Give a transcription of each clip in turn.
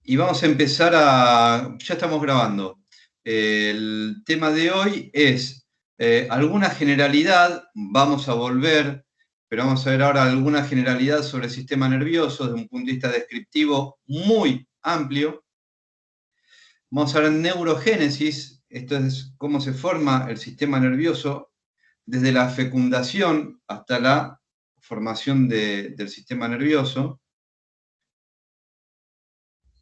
Y vamos a empezar a... Ya estamos grabando. El tema de hoy es alguna generalidad, vamos a volver, pero vamos a ver ahora alguna generalidad sobre el sistema nervioso desde un punto de vista descriptivo muy amplio. Vamos a ver neurogénesis, esto es cómo se forma el sistema nervioso desde la fecundación hasta la formación del sistema nervioso.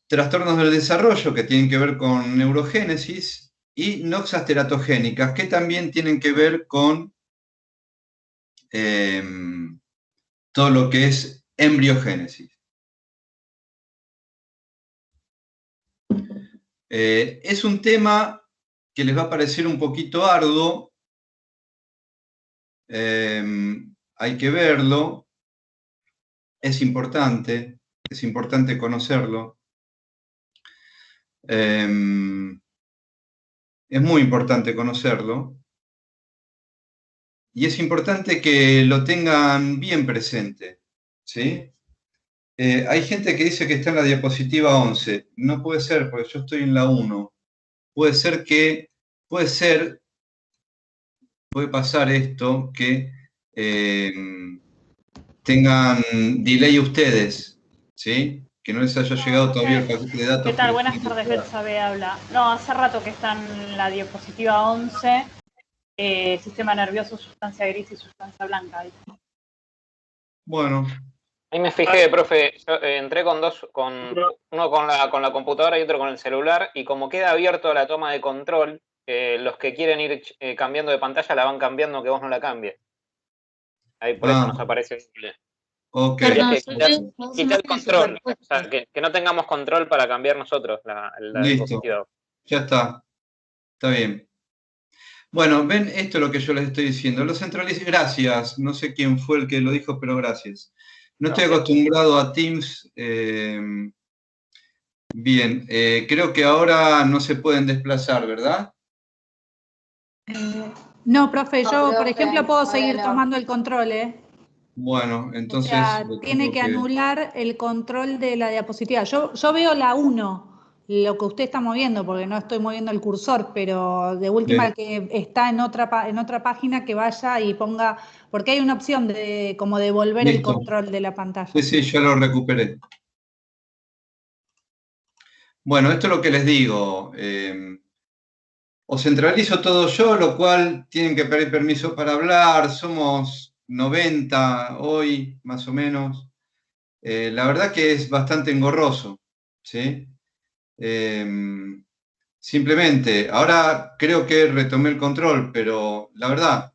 Trastornos del desarrollo que tienen que ver con neurogénesis y noxas teratogénicas que también tienen que ver con todo lo que es embriogénesis. Es un tema que les va a parecer un poquito arduo, hay que verlo, es importante conocerlo. Es muy importante conocerlo y es importante que lo tengan bien presente, ¿sí? Hay gente que dice que está en la diapositiva 11. No puede ser, porque yo estoy en la 1. Puede pasar esto, que tengan delay ustedes, ¿sí? Que no les haya llegado todavía el paquete de datos. ¿Qué tal? Buenas tardes, Betsa B habla. No, hace rato que está en la diapositiva 11, sistema nervioso, sustancia gris y sustancia blanca. Bueno. Ahí me fijé, profe, yo, entré con dos, uno con la computadora y otro con el celular, y como queda abierto la toma de control, los que quieren ir cambiando de pantalla la van cambiando, que vos no la cambies. Ahí por eso nos aparece visible. Ok. Quita el control, o sea, que no tengamos control para cambiar nosotros la diapositiva. Ya está. Está bien. Bueno, ven, esto es lo que yo les estoy diciendo. Lo centralicé, gracias. No sé quién fue el que lo dijo, pero gracias. No estoy acostumbrado a Teams. Bien, creo que ahora no se pueden desplazar, ¿verdad? No, profe, yo, por ejemplo, puedo seguir tomando el control, ¿eh? Bueno, entonces... O sea, tiene que anular el control de la diapositiva. Yo veo la 1, lo que usted está moviendo, porque no estoy moviendo el cursor, pero de última, el que está en otra página, que vaya y ponga... Porque hay una opción de como devolver el control de la pantalla. Sí, ya lo recuperé. Bueno, esto es lo que les digo. Os centralizo todo yo, lo cual tienen que pedir permiso para hablar. Somos 90 hoy, más o menos. La verdad que es bastante engorroso, ¿sí? Simplemente, ahora creo que retomé el control, pero la verdad,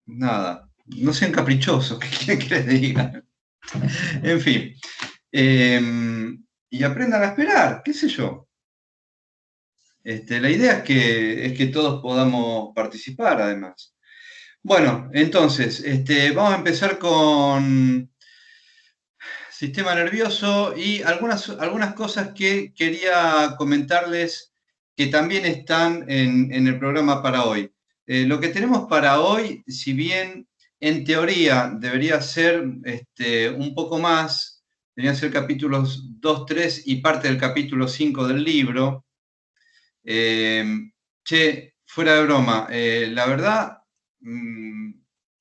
nada, no sean caprichosos, ¿qué quieren que les diga? En fin, y aprendan a esperar, qué sé yo. La idea es que todos podamos participar, además. Bueno, entonces, vamos a empezar con sistema nervioso y algunas cosas que quería comentarles que también están en el programa para hoy. Lo que tenemos para hoy, si bien en teoría debería ser un poco más, deberían ser capítulos 2, 3 y parte del capítulo 5 del libro. Fuera de broma, la verdad,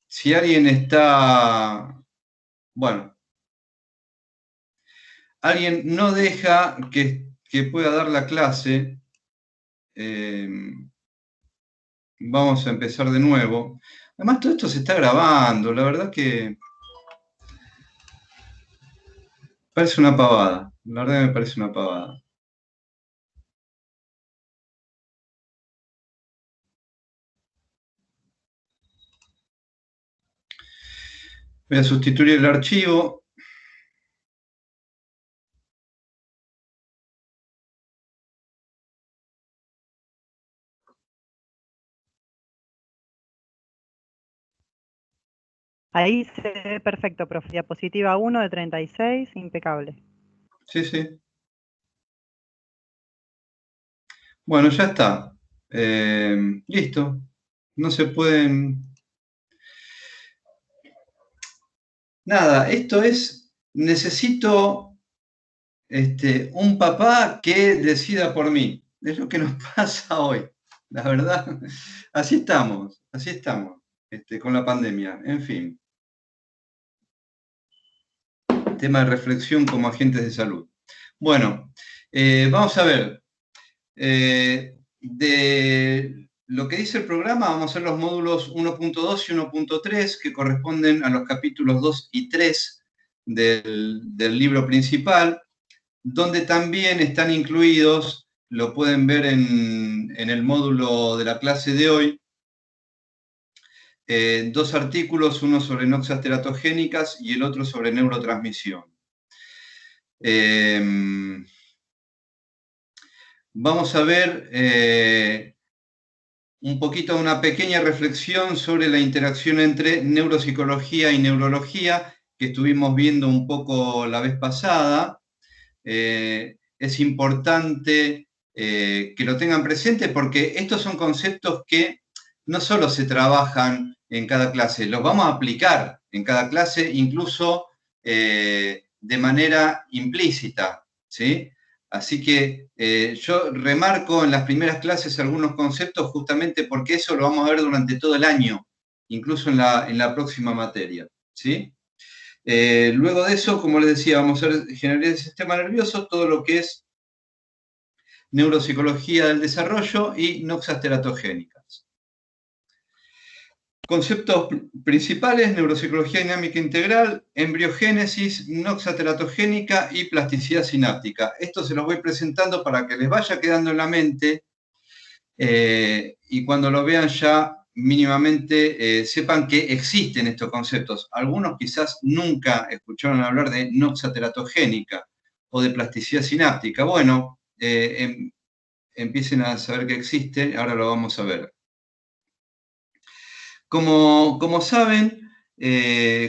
si alguien está, bueno, alguien no deja que pueda dar la clase, vamos a empezar de nuevo. Además, todo esto se está grabando, la verdad que parece una pavada, la verdad que me parece una pavada. Voy a sustituir el archivo. Ahí se ve perfecto, profe. Diapositiva 1 de 36, impecable. Sí, sí. Bueno, ya está. Listo. No se pueden... Nada, esto es, necesito un papá que decida por mí. Es lo que nos pasa hoy, la verdad. Así estamos, con la pandemia, en fin. Tema de reflexión como agentes de salud. Bueno, vamos a ver. De lo que dice el programa, vamos a hacer los módulos 1.2 y 1.3, que corresponden a los capítulos 2 y 3 del libro principal, donde también están incluidos, lo pueden ver en el módulo de la clase de hoy, 2 artículos, uno sobre noxas teratogénicas y el otro sobre neurotransmisión. Vamos a ver un poquito, una pequeña reflexión sobre la interacción entre neuropsicología y neurología, que estuvimos viendo un poco la vez pasada. Es importante que lo tengan presente porque estos son conceptos que no solo se trabajan en cada clase, los vamos a aplicar en cada clase, incluso de manera implícita, ¿sí? Así que yo remarco en las primeras clases algunos conceptos justamente porque eso lo vamos a ver durante todo el año, incluso en la próxima materia, ¿sí? Luego de eso, como les decía, vamos a ver ingeniería del sistema nervioso, todo lo que es neuropsicología del desarrollo y noxas teratogénicas. Conceptos principales: neuropsicología dinámica integral, embriogénesis, noxa teratogénica y plasticidad sináptica. Esto se los voy presentando para que les vaya quedando en la mente y cuando lo vean ya mínimamente sepan que existen estos conceptos. Algunos quizás nunca escucharon hablar de noxa teratogénica o de plasticidad sináptica. Bueno, empiecen a saber que existe, ahora lo vamos a ver. Como saben,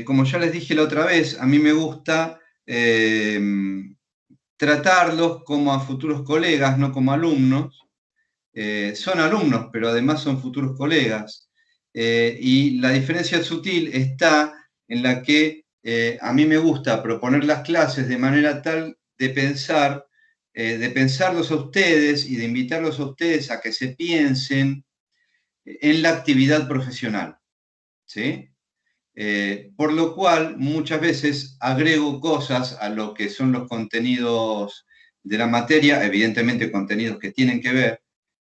como ya les dije la otra vez, a mí me gusta tratarlos como a futuros colegas, no como alumnos. Son alumnos, pero además son futuros colegas. Y la diferencia sutil está en la que a mí me gusta proponer las clases de manera tal de pensarlos a ustedes y de invitarlos a ustedes a que se piensen en la actividad profesional, ¿sí? Por lo cual muchas veces agrego cosas a lo que son los contenidos de la materia, evidentemente contenidos que tienen que ver,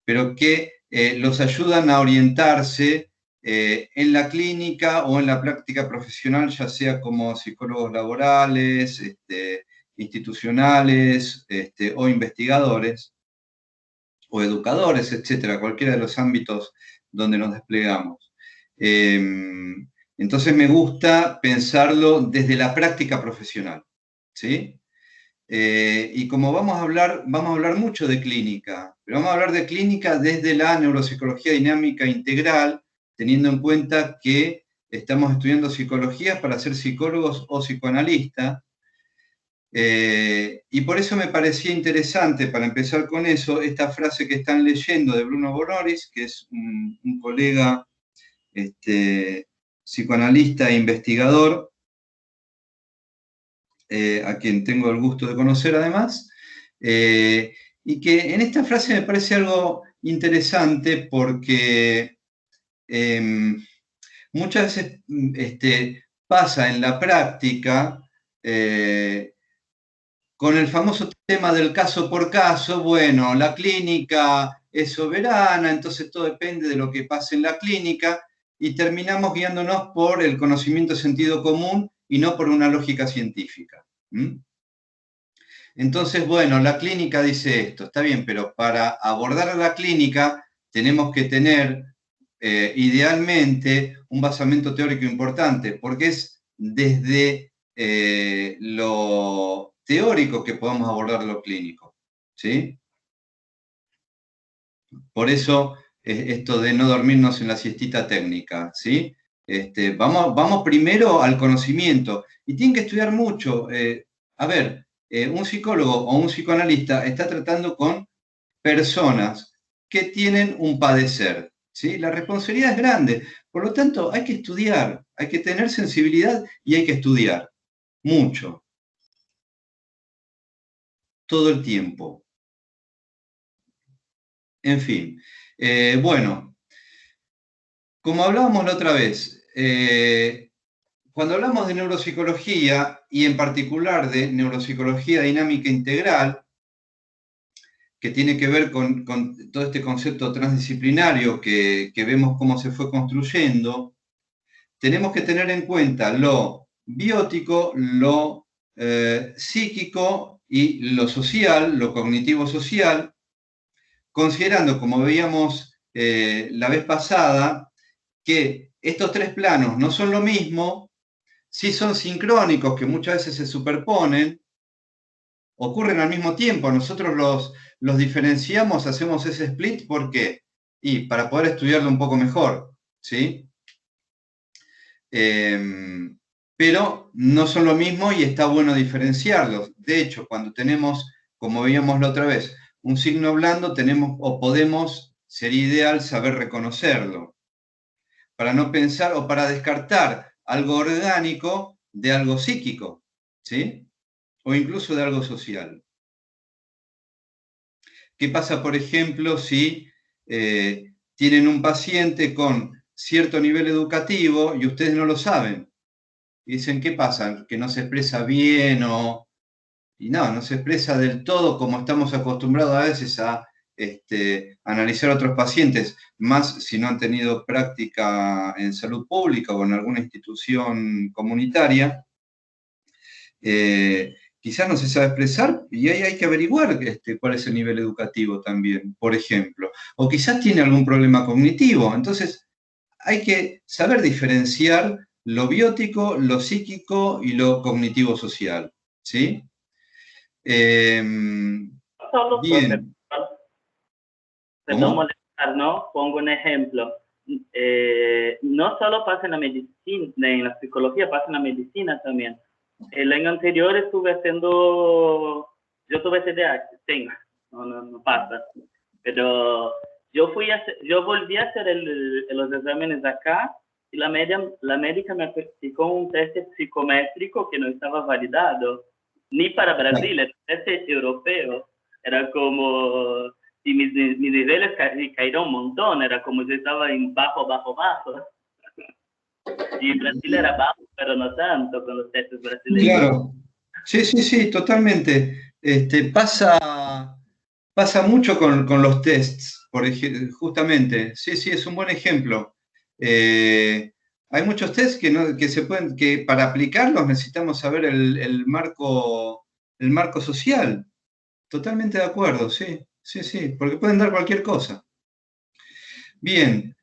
pero que los ayudan a orientarse en la clínica o en la práctica profesional, ya sea como psicólogos laborales, institucionales o investigadores o educadores, etcétera, cualquiera de los ámbitos donde nos desplegamos. Entonces me gusta pensarlo desde la práctica profesional, ¿sí? Y como vamos a hablar mucho de clínica, pero vamos a hablar de clínica desde la neuropsicología dinámica integral, teniendo en cuenta que estamos estudiando psicología para ser psicólogos o psicoanalistas. Y por eso me parecía interesante, para empezar con eso, esta frase que están leyendo de Bruno Bonoris, que es un colega psicoanalista e investigador, a quien tengo el gusto de conocer además, y que en esta frase me parece algo interesante porque muchas veces pasa en la práctica con el famoso tema del caso por caso. Bueno, la clínica es soberana, entonces todo depende de lo que pase en la clínica y terminamos guiándonos por el conocimiento de sentido común y no por una lógica científica. Entonces, bueno, la clínica dice esto, está bien, pero para abordar a la clínica tenemos que tener idealmente un basamento teórico importante, porque es desde lo teórico que podamos abordar lo clínico, ¿sí? Por eso esto de no dormirnos en la siestita técnica, ¿sí? Vamos primero al conocimiento y tienen que estudiar mucho. A ver, un psicólogo o un psicoanalista está tratando con personas que tienen un padecer, ¿sí? La responsabilidad es grande. Por lo tanto, hay que estudiar, hay que tener sensibilidad y hay que estudiar mucho, todo el tiempo. En fin, bueno, como hablábamos la otra vez, cuando hablamos de neuropsicología y en particular de neuropsicología dinámica integral, que tiene que ver con todo este concepto transdisciplinario que vemos cómo se fue construyendo, tenemos que tener en cuenta lo biótico, lo psíquico y lo social, lo cognitivo-social, considerando, como veíamos la vez pasada, que estos tres planos no son lo mismo, sí son sincrónicos, que muchas veces se superponen, ocurren al mismo tiempo. Nosotros los diferenciamos, hacemos ese split, ¿por qué? Y para poder estudiarlo un poco mejor, ¿sí? Pero no son lo mismo y está bueno diferenciarlos. De hecho, cuando tenemos, como veíamos la otra vez, un signo blando, tenemos o podemos, sería ideal saber reconocerlo, para no pensar o para descartar algo orgánico de algo psíquico, ¿sí? O incluso de algo social. ¿Qué pasa, por ejemplo, si tienen un paciente con cierto nivel educativo y ustedes no lo saben? Y dicen, ¿qué pasa? Que no se expresa bien o... Y no se expresa del todo como estamos acostumbrados a veces a analizar a otros pacientes, más si no han tenido práctica en salud pública o en alguna institución comunitaria. Quizás no se sabe expresar y ahí hay que averiguar cuál es el nivel educativo también, por ejemplo. O quizás tiene algún problema cognitivo. Entonces, hay que saber diferenciar lo biótico, lo psíquico y lo cognitivo-social, ¿sí? Solo, Bien. perdón molestar, ¿no? Pongo un ejemplo. No solo pasa en la medicina, en la psicología, pasa en la medicina también. El año anterior estuve haciendo, yo tuve TDAH, tengo, no pasa, pero yo volví a hacer los exámenes acá y la médica me aplicó un test psicométrico que no estaba validado, ni para Brasil, era un test europeo, era como, y mis niveles cayeron un montón, era como yo estaba en bajo. Y Brasil era bajo, pero no tanto con los testes brasileños. Claro, sí, totalmente. Pasa mucho con los tests, justamente. Sí, es un buen ejemplo. Hay muchos tests que para aplicarlos necesitamos saber el marco social. Totalmente de acuerdo, sí, porque pueden dar cualquier cosa. Bien.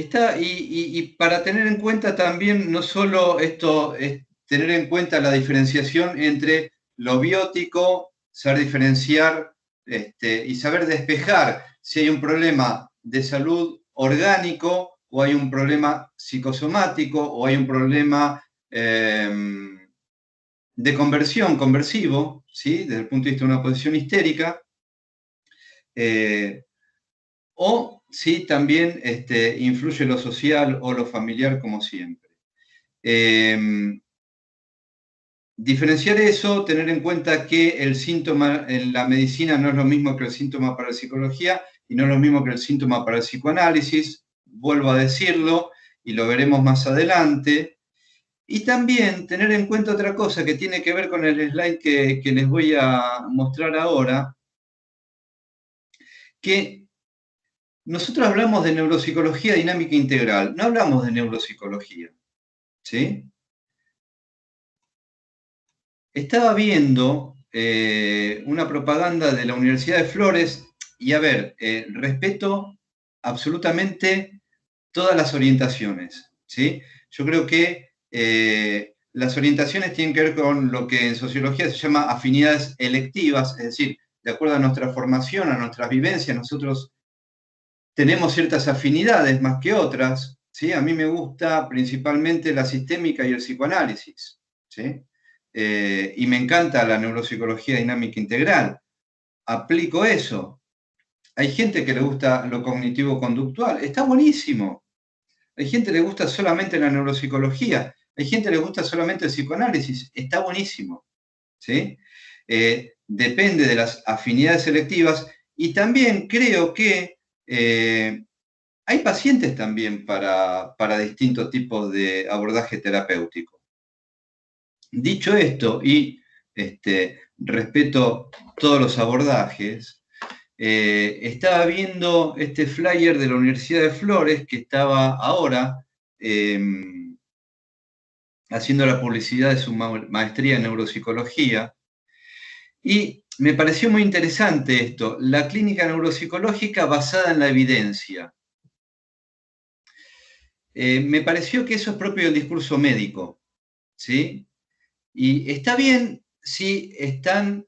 Y para tener en cuenta también, no solo esto, es tener en cuenta la diferenciación entre lo biótico, saber diferenciar y saber despejar si hay un problema de salud orgánico o hay un problema psicosomático o hay un problema de conversivo, ¿sí? Desde el punto de vista de una posición histérica, o si también influye lo social o lo familiar, como siempre. Diferenciar eso, tener en cuenta que el síntoma en la medicina no es lo mismo que el síntoma para la psicología y no es lo mismo que el síntoma para el psicoanálisis, vuelvo a decirlo y lo veremos más adelante. Y también tener en cuenta otra cosa que tiene que ver con el slide que les voy a mostrar ahora, que nosotros hablamos de neuropsicología dinámica integral, no hablamos de neuropsicología, ¿sí? Estaba viendo una propaganda de la Universidad de Flores y, a ver, respeto absolutamente todas las orientaciones, ¿sí? Yo creo que las orientaciones tienen que ver con lo que en sociología se llama afinidades electivas, es decir, de acuerdo a nuestra formación, a nuestras vivencias, nosotros tenemos ciertas afinidades más que otras, ¿sí? A mí me gusta principalmente la sistémica y el psicoanálisis, ¿sí? y me encanta la neuropsicología dinámica integral. Aplico eso. Hay gente que le gusta lo cognitivo-conductual, está buenísimo. Hay gente que le gusta solamente la neuropsicología, hay gente que le gusta solamente el psicoanálisis, está buenísimo. ¿Sí? Depende de las afinidades selectivas y también creo que hay pacientes también para distintos tipos de abordaje terapéutico. Dicho esto, y respeto todos los abordajes, estaba viendo este flyer de la Universidad de Flores que estaba ahora haciendo la publicidad de su maestría en neuropsicología, y me pareció muy interesante esto, la clínica neuropsicológica basada en la evidencia. Me pareció que eso es propio del discurso médico, ¿sí? Y está bien si están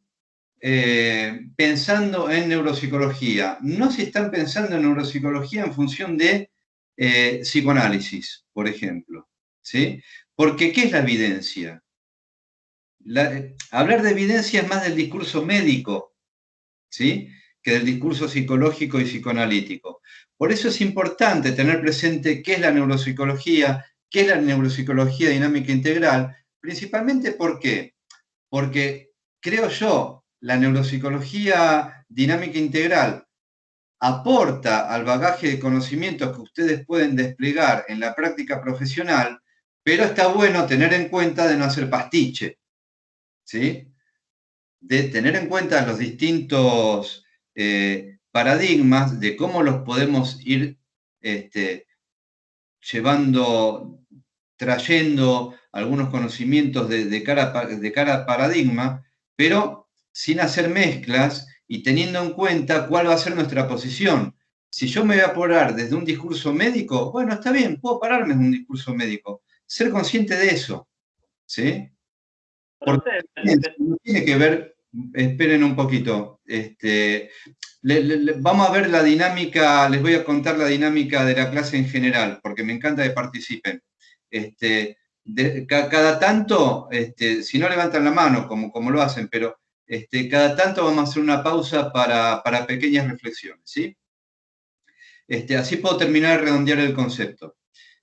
pensando en neuropsicología, no si están pensando en neuropsicología en función de psicoanálisis, por ejemplo, ¿sí? Porque, ¿qué es la evidencia? Hablar de evidencia es más del discurso médico, ¿sí? Que del discurso psicológico y psicoanalítico. Por eso es importante tener presente qué es la neuropsicología, qué es la neuropsicología dinámica integral, principalmente ¿por qué? Porque creo yo, la neuropsicología dinámica integral aporta al bagaje de conocimientos que ustedes pueden desplegar en la práctica profesional, pero está bueno tener en cuenta de no hacer pastiche, ¿sí? De tener en cuenta los distintos paradigmas de cómo los podemos ir trayendo algunos conocimientos de cara a paradigma, pero sin hacer mezclas y teniendo en cuenta cuál va a ser nuestra posición. Si yo me voy a parar desde un discurso médico, bueno, está bien, puedo pararme en un discurso médico. Ser consciente de eso, ¿sí? Porque no tiene que ver, esperen un poquito, vamos a ver la dinámica, les voy a contar la dinámica de la clase en general, porque me encanta que participen. Cada tanto, si no levantan la mano, como lo hacen, pero cada tanto vamos a hacer una pausa para pequeñas reflexiones, ¿sí? Así puedo terminar de redondear el concepto.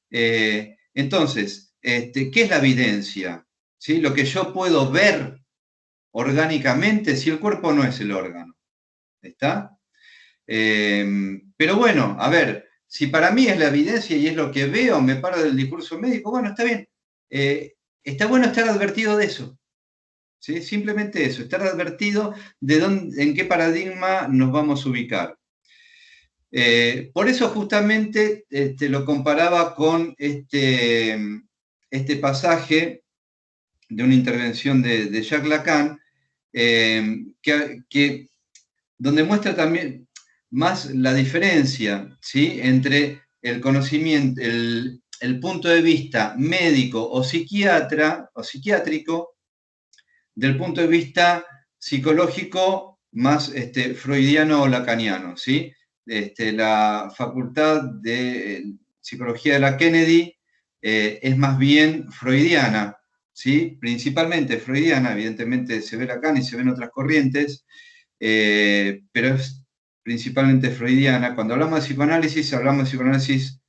Entonces, ¿qué es la evidencia? ¿Sí? Lo que yo puedo ver orgánicamente si el cuerpo no es el órgano. ¿Está? Pero bueno, a ver, si para mí es la evidencia y es lo que veo, me paro del discurso médico, bueno, está bien. Está bueno estar advertido de eso. ¿Sí? Simplemente eso, estar advertido de en qué paradigma nos vamos a ubicar. Por eso justamente lo comparaba con este pasaje de una intervención de Jacques Lacan, donde muestra también más la diferencia, ¿sí? Entre el conocimiento, el punto de vista médico o psiquiátrico, del punto de vista psicológico más freudiano o lacaniano, ¿sí? La Facultad de Psicología de la Kennedy es más bien freudiana, ¿sí? Principalmente freudiana, evidentemente se ve Lacan y se ven otras corrientes, pero es principalmente freudiana. Cuando hablamos de psicoanálisis, hablamos de psicoanálisis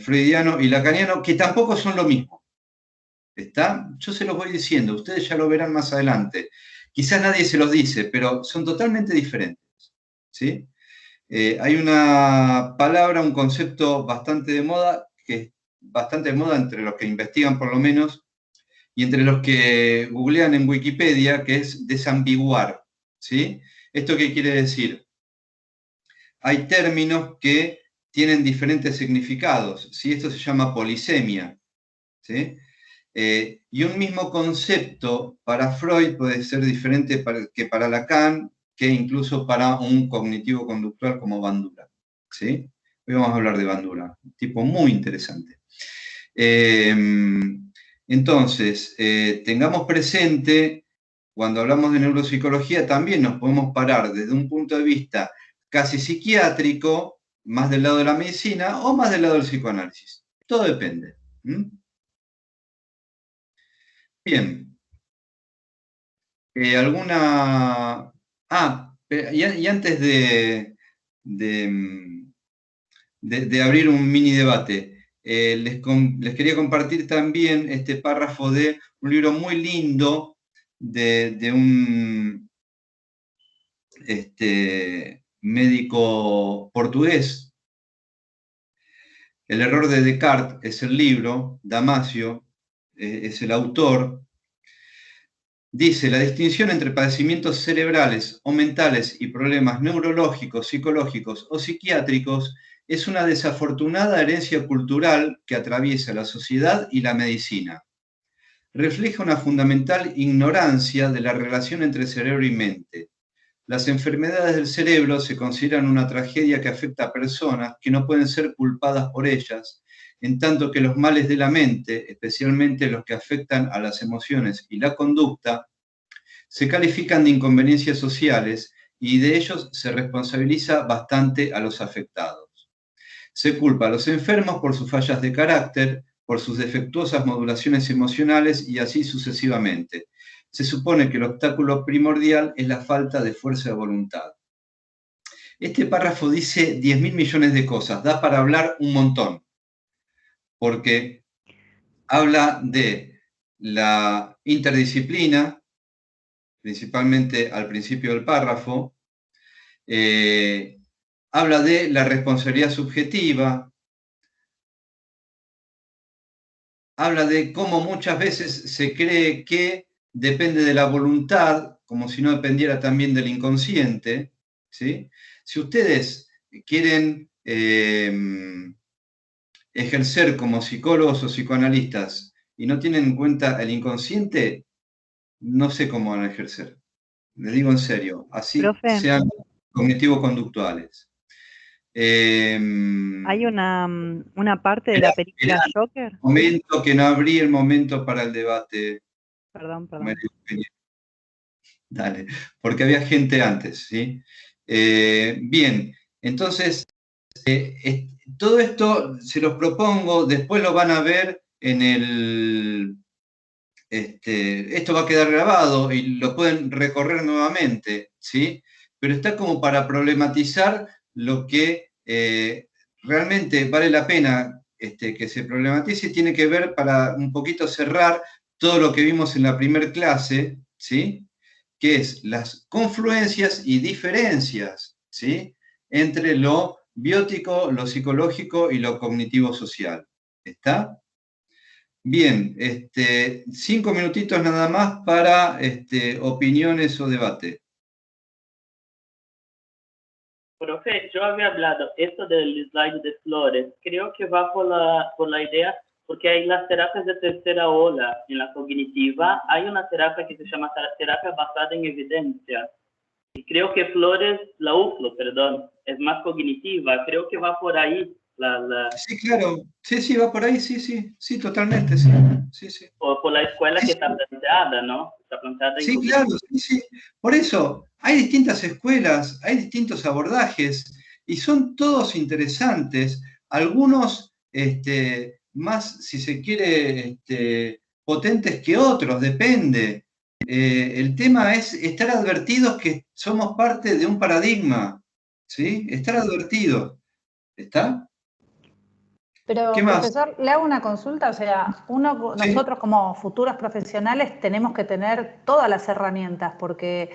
freudiano y lacaniano, que tampoco son lo mismo. ¿Está? Yo se los voy diciendo, ustedes ya lo verán más adelante. Quizás nadie se los dice, pero son totalmente diferentes, ¿sí? Hay una palabra, un concepto bastante de moda, que es bastante de moda entre los que investigan por lo menos, y entre los que googlean en Wikipedia, que es desambiguar, ¿sí? ¿Esto qué quiere decir? Hay términos que tienen diferentes significados, ¿sí? Esto se llama polisemia, ¿sí? Y un mismo concepto para Freud puede ser diferente que para Lacan, que incluso para un cognitivo conductual como Bandura, ¿sí? Hoy vamos a hablar de Bandura, un tipo muy interesante. Entonces, tengamos presente, cuando hablamos de neuropsicología, también nos podemos parar desde un punto de vista casi psiquiátrico, más del lado de la medicina o más del lado del psicoanálisis. Todo depende. Bien. alguna... y antes de abrir un mini debate, les quería compartir también este párrafo de un libro muy lindo de un médico portugués. El error de Descartes es el libro, Damasio es el autor. Dice, la distinción entre padecimientos cerebrales o mentales y problemas neurológicos, psicológicos o psiquiátricos es una desafortunada herencia cultural que atraviesa la sociedad y la medicina. Refleja una fundamental ignorancia de la relación entre cerebro y mente. Las enfermedades del cerebro se consideran una tragedia que afecta a personas que no pueden ser culpadas por ellas, en tanto que los males de la mente, especialmente los que afectan a las emociones y la conducta, se califican de inconveniencias sociales y de ellos se responsabiliza bastante a los afectados. Se culpa a los enfermos por sus fallas de carácter, por sus defectuosas modulaciones emocionales y así sucesivamente. Se supone que el obstáculo primordial es la falta de fuerza de voluntad. Este párrafo dice 10.000 millones de cosas, da para hablar un montón, porque habla de la interdisciplina, principalmente al principio del párrafo, habla de la responsabilidad subjetiva, habla de cómo muchas veces se cree que depende de la voluntad, como si no dependiera también del inconsciente, ¿sí? Si ustedes quieren ejercer como psicólogos o psicoanalistas y no tienen en cuenta el inconsciente, no sé cómo van a ejercer. Les digo en serio, así Profe, sean cognitivo-conductuales. hay una parte de la película Joker. Momento que no abrí el momento para el debate. Perdón. Dale, porque había gente antes, ¿sí? Bien, entonces, todo esto se los propongo, después lo van a ver en el... esto va a quedar grabado y lo pueden recorrer nuevamente, ¿sí? Pero está como para problematizar lo que realmente vale la pena que se problematice, tiene que ver para un poquito cerrar todo lo que vimos en la primera clase, ¿sí? Que es las confluencias y diferencias, ¿sí? Entre lo biótico, lo psicológico y lo cognitivo-social. ¿Está? Bien, 5 minutitos nada más para opiniones o debate. Profe, yo había hablado esto del slide de flores. Creo que va por la idea, porque hay las terapias de tercera ola en la cognitiva. Hay una terapia que se llama terapia basada en evidencia. Y creo que flores, la UFLO, perdón, es más cognitiva. Creo que va por ahí. Sí, claro. Sí, va por ahí, sí, totalmente, sí. O por la escuela que está planteada, ¿no? Está planteada en Sí, claro, sí. Por eso, hay distintas escuelas, hay distintos abordajes y son todos interesantes. Algunos más, si se quiere, potentes que otros, depende. El tema es estar advertidos que somos parte de un paradigma, ¿sí? Estar advertidos. ¿Está? Pero, profesor, le hago una consulta, o sea, nosotros como futuros profesionales tenemos que tener todas las herramientas, porque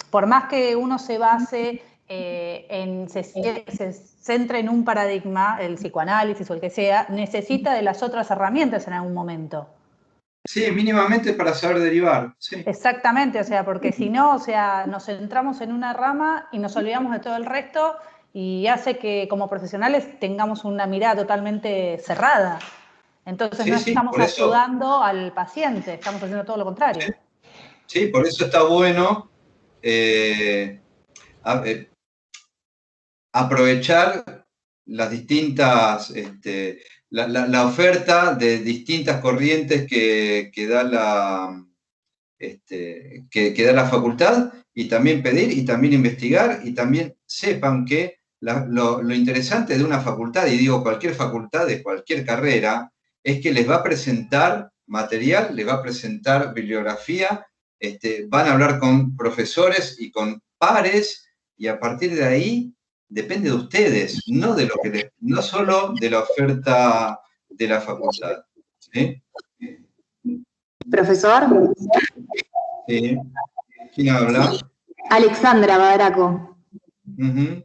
por más que uno se base se centre en un paradigma, el psicoanálisis o el que sea, necesita de las otras herramientas en algún momento. Sí, mínimamente para saber derivar, sí. Exactamente, o sea, porque si no, o sea, nos centramos en una rama y nos olvidamos de todo el resto y hace que como profesionales tengamos una mirada totalmente cerrada. Entonces no estamos ayudando al paciente, estamos haciendo todo lo contrario. Sí, por eso está bueno aprovechar las distintas, la oferta de distintas corrientes que da la facultad y también pedir y también investigar y también sepan que lo interesante de una facultad, y digo cualquier facultad de cualquier carrera, es que les va a presentar material, les va a presentar bibliografía van a hablar con profesores y con pares, y a partir de ahí depende de ustedes, no solo de la oferta de la facultad. ¿Sí? Profesor. Sí. ¿Quién habla? Alexandra Badaraco. Uh-huh.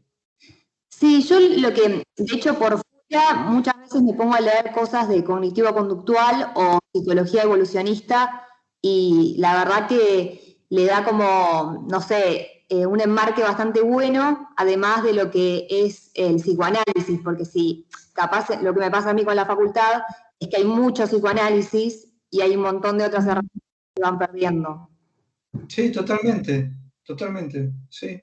Sí, yo de hecho, por fuera, muchas veces me pongo a leer cosas de cognitivo-conductual o psicología evolucionista, y la verdad que le da como, no sé, un enmarque bastante bueno, además de lo que es el psicoanálisis, porque sí, capaz lo que me pasa a mí con la facultad es que hay mucho psicoanálisis y hay un montón de otras herramientas que van perdiendo. Sí, totalmente, sí.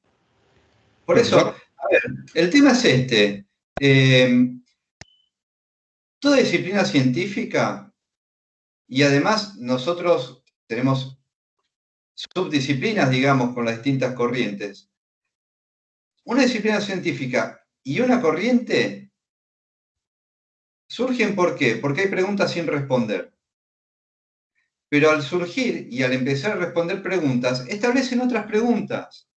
Por eso, a ver, el tema es este. Toda disciplina científica, y además nosotros tenemos subdisciplinas, digamos, con las distintas corrientes. Una disciplina científica y una corriente surgen ¿por qué? Porque hay preguntas sin responder. Pero al surgir y al empezar a responder preguntas, establecen otras preguntas.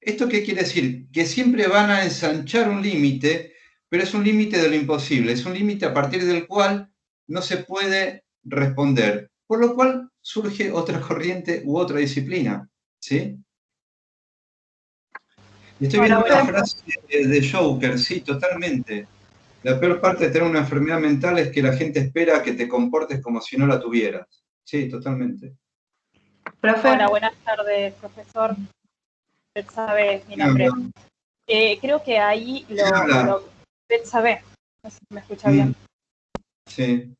¿Esto qué quiere decir? Que siempre van a ensanchar un límite, pero es un límite de lo imposible, es un límite a partir del cual no se puede responder, por lo cual surge otra corriente u otra disciplina, ¿sí? Estoy viendo una frase de Joker, sí, totalmente. La peor parte de tener una enfermedad mental es que la gente espera que te comportes como si no la tuvieras. Sí, totalmente. Hola, buenas tardes, profesor. Betsabe, mi nombre. Creo que ahí Betsabe, no sé si me escucha bien. Sí.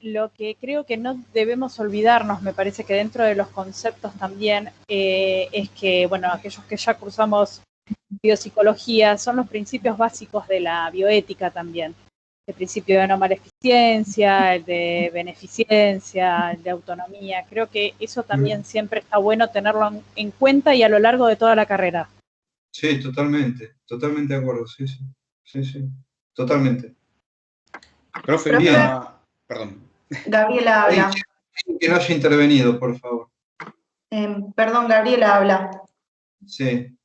Lo que creo que no debemos olvidarnos, me parece que dentro de los conceptos también, es que, bueno, aquellos que ya cursamos biopsicología, son los principios básicos de la bioética también. El principio de no maleficencia, el de beneficencia, el de autonomía. Creo que eso también siempre está bueno tenerlo en cuenta y a lo largo de toda la carrera. Sí, totalmente de acuerdo, sí, totalmente. Profe, perdón. Gabriela habla. Que no haya intervenido, por favor. Perdón, Gabriela habla. Sí.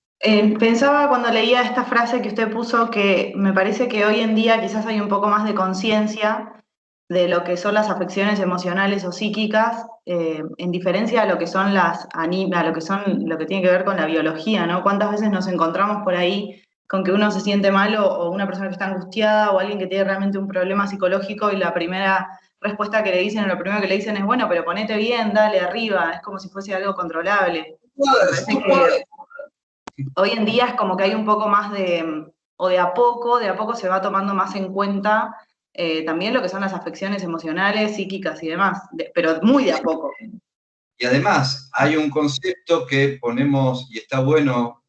Pensaba cuando leía esta frase que usted puso que me parece que hoy en día quizás hay un poco más de conciencia de lo que son las afecciones emocionales o psíquicas, en diferencia a lo que son lo que tiene que ver con la biología, ¿no? ¿Cuántas veces nos encontramos por ahí con que uno se siente mal o una persona que está angustiada o alguien que tiene realmente un problema psicológico y la primera respuesta que le dicen o lo primero que le dicen es, bueno, pero ponete bien, dale arriba, es como si fuese algo controlable? Hoy en día es como que hay un poco más de a poco se va tomando más en cuenta también lo que son las afecciones emocionales, psíquicas y demás, pero muy de a poco. Y además hay un concepto que ponemos, y está bueno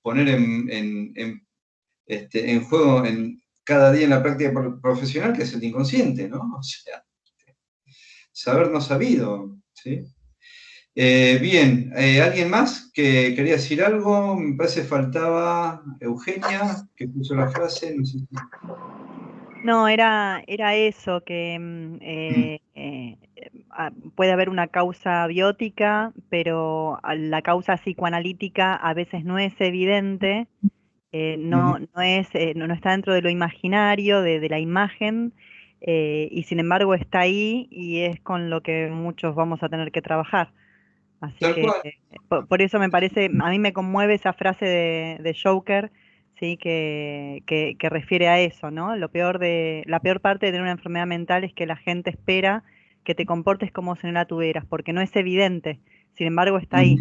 poner en juego cada día en la práctica profesional, que es el inconsciente, ¿no? O sea, saber no sabido, ¿sí? Bien, ¿alguien más que quería decir algo? Me parece faltaba Eugenia, que puso la frase, no sé si... No, era eso, que puede haber una causa biótica, pero la causa psicoanalítica a veces no es evidente, no está dentro de lo imaginario, de la imagen, y sin embargo está ahí y es con lo que muchos vamos a tener que trabajar. Así que por eso me parece, a mí me conmueve esa frase de Joker, sí, que refiere a eso, ¿no? La peor parte de tener una enfermedad mental es que la gente espera que te comportes como si no la tuvieras, porque no es evidente, sin embargo está ahí.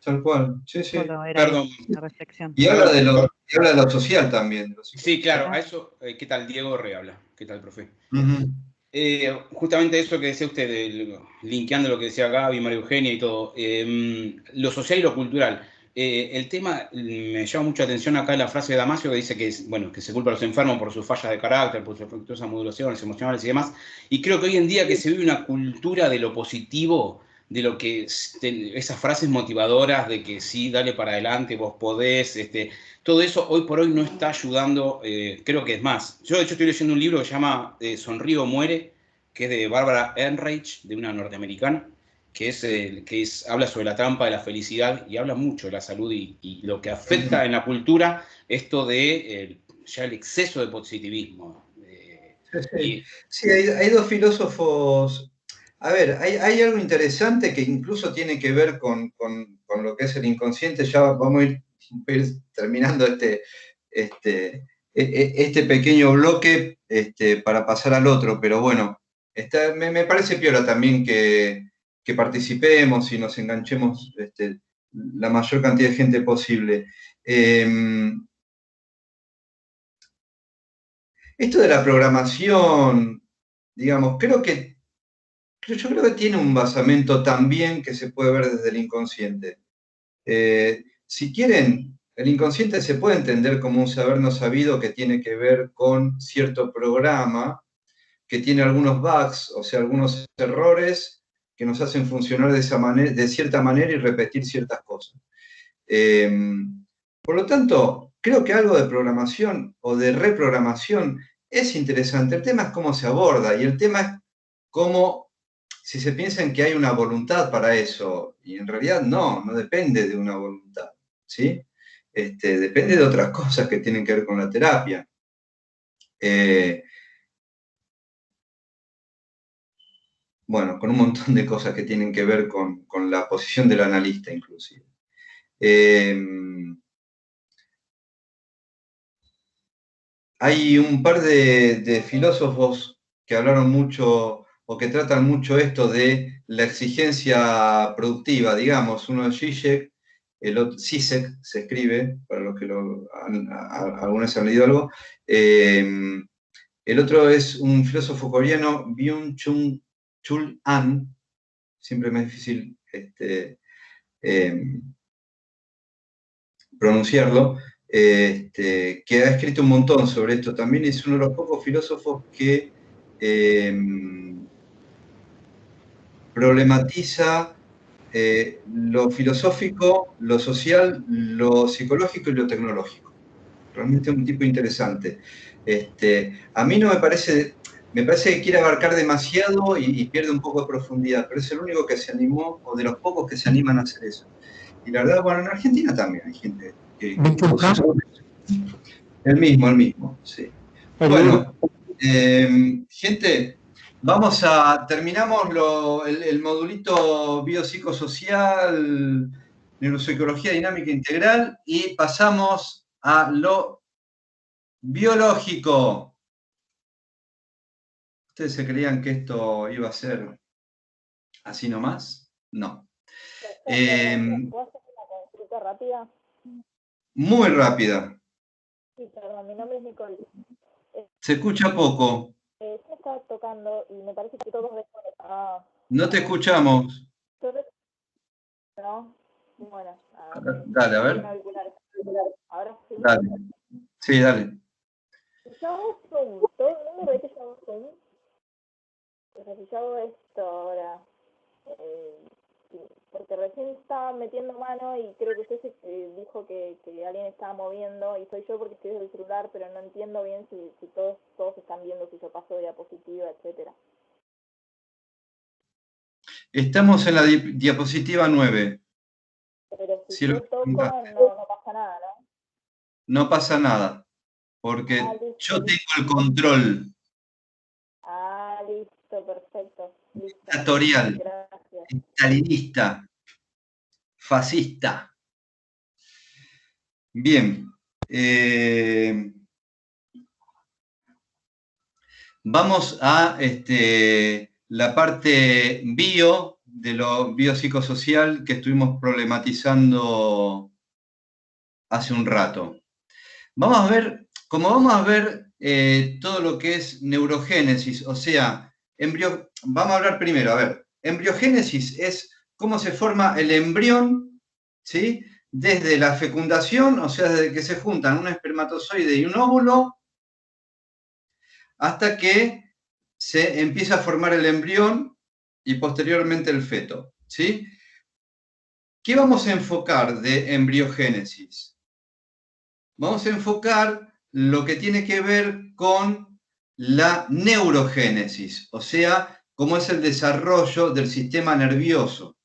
Tal cual, sí. Perdón. La reflexión. Y habla de lo social también. Sí, claro, a eso, ¿qué tal? Diego Rehabla. ¿Qué tal, profe? Justamente eso que decía usted, linkeando lo que decía Gaby, María Eugenia y todo, lo social y lo cultural. El tema, me llama mucha atención acá la frase de Damasio que dice que se culpa a los enfermos por sus fallas de carácter, por sus defectuosas modulaciones emocionales y demás. Y creo que hoy en día que se vive una cultura de lo positivo, de lo que esas frases motivadoras de que sí, dale para adelante, vos podés, todo eso hoy por hoy no está ayudando, creo que es más. Yo de hecho estoy leyendo un libro que se llama Sonríe o muere, que es de Barbara Ehrenreich, de una norteamericana, habla sobre la trampa de la felicidad y habla mucho de la salud y lo que afecta en la cultura esto de ya el exceso de positivismo. Sí, hay dos filósofos. A ver, hay algo interesante que incluso tiene que ver con lo que es el inconsciente. Ya vamos a ir terminando este pequeño bloque para pasar al otro, pero bueno, me parece piola también que participemos y nos enganchemos la mayor cantidad de gente posible. Esto de la programación, digamos, yo creo que tiene un basamento también que se puede ver desde el inconsciente. Si quieren, el inconsciente se puede entender como un saber no sabido que tiene que ver con cierto programa, que tiene algunos bugs, o sea, algunos errores que nos hacen funcionar de cierta manera y repetir ciertas cosas. Por lo tanto, creo que algo de programación o de reprogramación es interesante. El tema es cómo se aborda y el tema es cómo, si se piensa en que hay una voluntad para eso, y en realidad no depende de una voluntad, ¿sí? Depende de otras cosas que tienen que ver con la terapia. Bueno, con un montón de cosas que tienen que ver con la posición del analista, inclusive. Hay un par de filósofos que hablaron mucho o que tratan mucho esto de la exigencia productiva, digamos. Uno es Zizek, el otro Zizek se escribe, para los que alguna vez han leído algo. El otro es un filósofo coreano, Byung-Chul Han, siempre me es difícil pronunciarlo, que ha escrito un montón sobre esto también, es uno de los pocos filósofos que problematiza lo filosófico, lo social, lo psicológico y lo tecnológico. Realmente es un tipo interesante. A mí no me parece que quiere abarcar demasiado y pierde un poco de profundidad, pero es el único que se animó, o de los pocos que se animan a hacer eso. Y la verdad, bueno, en Argentina también hay gente que el mismo, sí. Bueno, gente, terminamos el modulito biopsicosocial, neuropsicología dinámica integral y pasamos a lo biológico. ¿Ustedes se creían que esto iba a ser así nomás? No. ¿Puedo hacer una consulta rápida? Muy rápida. Sí, perdón, mi nombre es Nicole. Se escucha poco. Yo estaba tocando y me parece que todos desconectados. No te escuchamos. ¿No? Bueno, dale, a ver. Ahora sí. Dale. Sí, dale. Yo hago Zoom. ¿Todo el mundo ve que yo hago Zoom? O sea, si yo hago esto ahora, porque recién estaba metiendo mano y creo que usted dijo que alguien estaba moviendo y soy yo porque estoy desde el celular, pero no entiendo bien si todos están viendo si yo paso diapositiva, etcétera. Estamos en la diapositiva 9. Pero si yo toco no pasa nada, ¿no? No pasa nada, porque yo tengo el control. Listo, perfecto. Listo. Dictatorial, stalinista, fascista. Bien. Vamos a la parte bio, de lo biopsicosocial que estuvimos problematizando hace un rato. Vamos a ver todo lo que es neurogénesis, o sea, vamos a hablar primero, embriogénesis es cómo se forma el embrión, ¿sí? Desde la fecundación, o sea, desde que se juntan un espermatozoide y un óvulo, hasta que se empieza a formar el embrión y posteriormente el feto, ¿sí? ¿Qué vamos a enfocar de embriogénesis? Vamos a enfocar lo que tiene que ver con la neurogénesis, o sea, cómo es el desarrollo del sistema nervioso,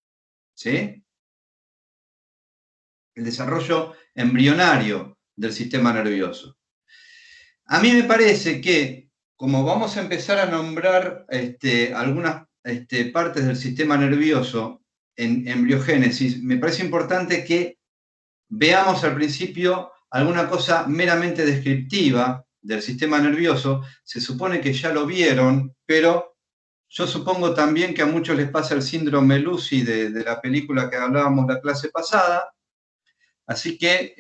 ¿sí? El desarrollo embrionario del sistema nervioso. A mí me parece que, como vamos a empezar a nombrar algunas partes del sistema nervioso en embriogénesis, me parece importante que veamos al principio alguna cosa meramente descriptiva del sistema nervioso. Se supone que ya lo vieron, pero yo supongo también que a muchos les pasa el síndrome Lucy de la película que hablábamos la clase pasada. Así que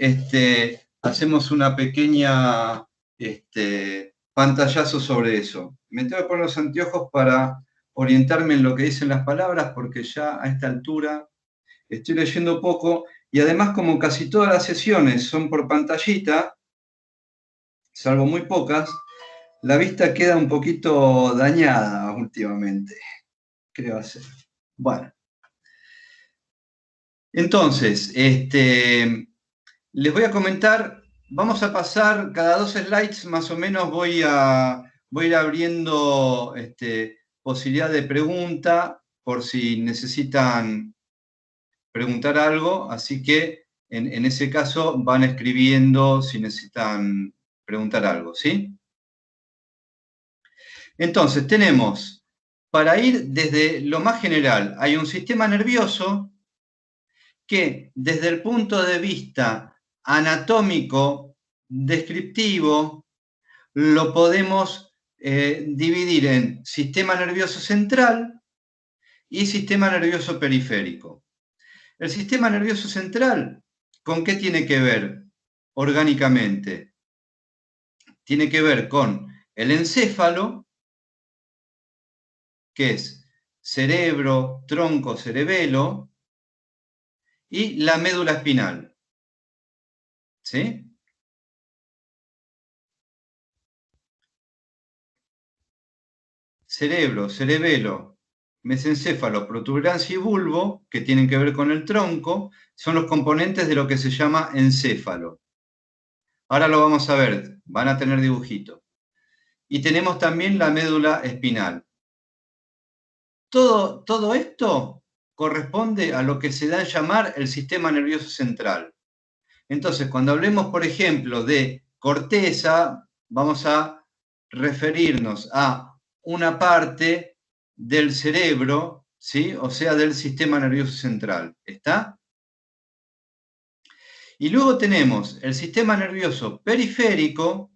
hacemos una pequeña pantallazo sobre eso. Me tengo que poner los anteojos para orientarme en lo que dicen las palabras, porque ya a esta altura estoy leyendo poco, y además como casi todas las sesiones son por pantallita, salvo muy pocas, la vista queda un poquito dañada últimamente, creo hacer. Bueno. Entonces, les voy a comentar, vamos a pasar cada 2 slides más o menos, voy a ir abriendo posibilidad de pregunta por si necesitan preguntar algo, así que en ese caso van escribiendo si necesitan preguntar algo, ¿sí? Entonces, tenemos, para ir desde lo más general, hay un sistema nervioso que desde el punto de vista anatómico, descriptivo, lo podemos dividir en sistema nervioso central y sistema nervioso periférico. El sistema nervioso central, ¿con qué tiene que ver orgánicamente? Tiene que ver con el encéfalo, que es cerebro, tronco, cerebelo, y la médula espinal. ¿Sí? Cerebro, cerebelo, mesencéfalo, protuberancia y bulbo, que tienen que ver con el tronco, son los componentes de lo que se llama encéfalo. Ahora lo vamos a ver, van a tener dibujito. Y tenemos también la médula espinal. Todo esto corresponde a lo que se da a llamar el sistema nervioso central. Entonces, cuando hablemos, por ejemplo, de corteza, vamos a referirnos a una parte del cerebro, ¿sí? O sea, del sistema nervioso central. ¿Está? Y luego tenemos el sistema nervioso periférico,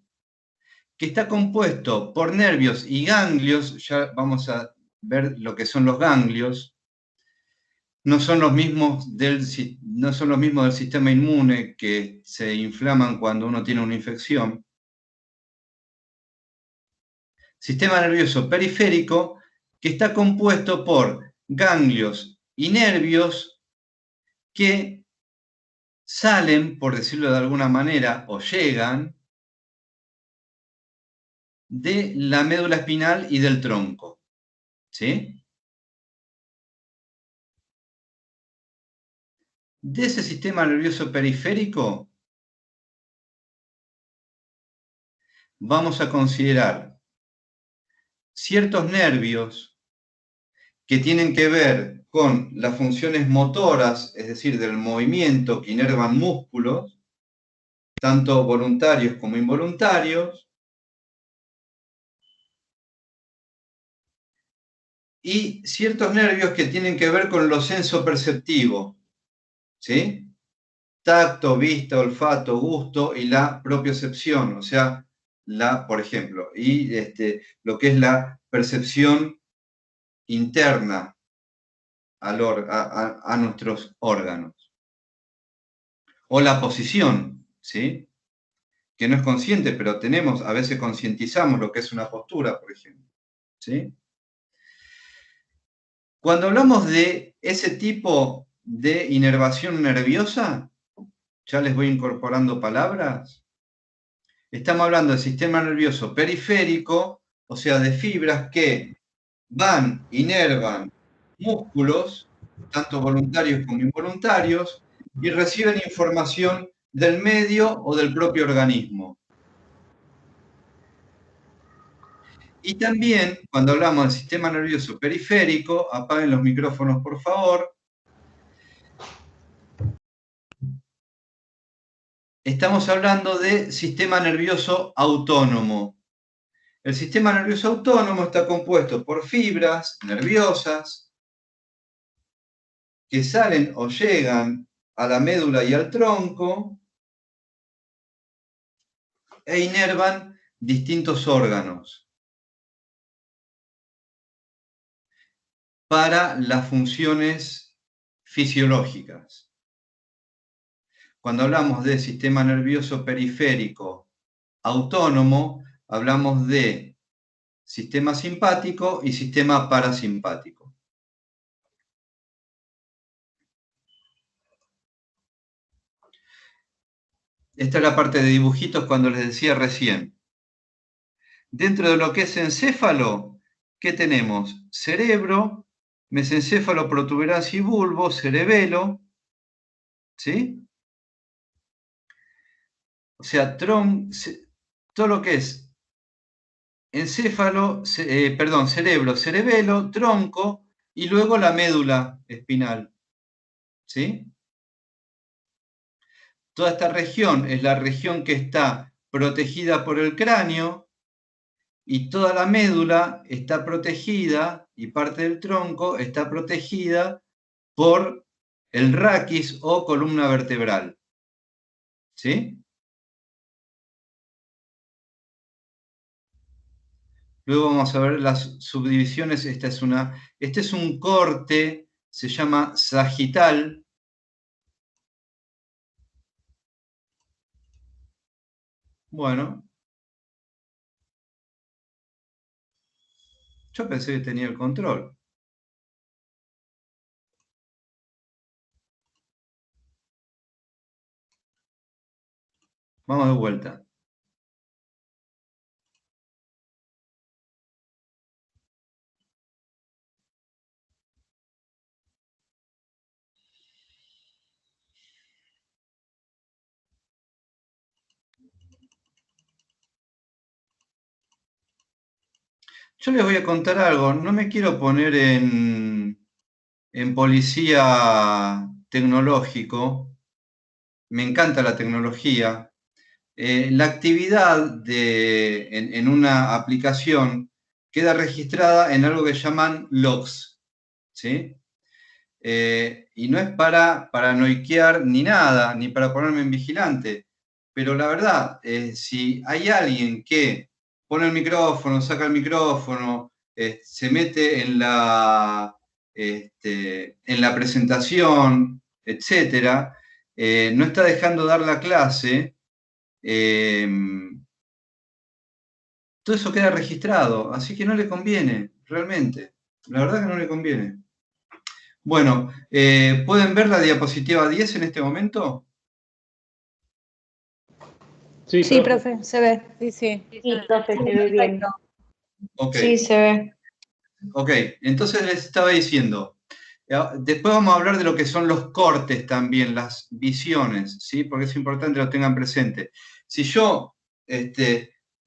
que está compuesto por nervios y ganglios. Ya vamos a ver lo que son los ganglios. No son los mismos del sistema inmune, que se inflaman cuando uno tiene una infección. Sistema nervioso periférico, que está compuesto por ganglios y nervios que salen, por decirlo de alguna manera, o llegan de la médula espinal y del tronco. ¿Sí? De ese sistema nervioso periférico vamos a considerar ciertos nervios que tienen que ver con las funciones motoras, es decir, del movimiento que inervan músculos, tanto voluntarios como involuntarios, y ciertos nervios que tienen que ver con lo sensoperceptivo, ¿sí? Tacto, vista, olfato, gusto y la propiocepción, o sea, por ejemplo, y lo que es la percepción interna a nuestros órganos. O la posición, ¿sí? Que no es consciente, pero a veces concientizamos lo que es una postura, por ejemplo, ¿sí? Cuando hablamos de ese tipo de inervación nerviosa, ya les voy incorporando palabras, estamos hablando del sistema nervioso periférico, o sea, de fibras que inervan músculos, tanto voluntarios como involuntarios, y reciben información del medio o del propio organismo. Y también, cuando hablamos del sistema nervioso periférico, apaguen los micrófonos, por favor. Estamos hablando de sistema nervioso autónomo. El sistema nervioso autónomo está compuesto por fibras nerviosas que salen o llegan a la médula y al tronco e inervan distintos órganos para las funciones fisiológicas. Cuando hablamos de sistema nervioso periférico autónomo, hablamos de sistema simpático y sistema parasimpático. Esta es la parte de dibujitos cuando les decía recién. Dentro de lo que es encéfalo, ¿qué tenemos? Cerebro, mesencéfalo, protuberancia y bulbo, cerebelo, ¿sí? O sea, todo lo que es encéfalo, cerebro, cerebelo, tronco y luego la médula espinal, ¿sí? Toda esta región es la región que está protegida por el cráneo y toda la médula está protegida y parte del tronco está protegida por el raquis o columna vertebral, ¿sí? Luego vamos a ver las subdivisiones. Este es un corte, se llama sagital. Bueno. Yo pensé que tenía el control. Vamos de vuelta. Yo les voy a contar algo. No me quiero poner en policía tecnológico. Me encanta la tecnología. La actividad en una aplicación queda registrada en algo que llaman logs, ¿sí? Y no es para paranoiquear ni nada, ni para ponerme en vigilante, pero la verdad, si hay alguien que pone el micrófono, saca el micrófono, se mete en la presentación, etcétera, no está dejando dar la clase, todo eso queda registrado, así que no le conviene, realmente. La verdad que no le conviene. Bueno, ¿pueden ver la diapositiva 10 en este momento? Sí, profe, se ve. Sí. Sí, profe, se ve bien. Okay. Sí, se ve. Ok, entonces les estaba diciendo, después vamos a hablar de lo que son los cortes también, las visiones, ¿sí? Porque es importante que lo tengan presente. Si yo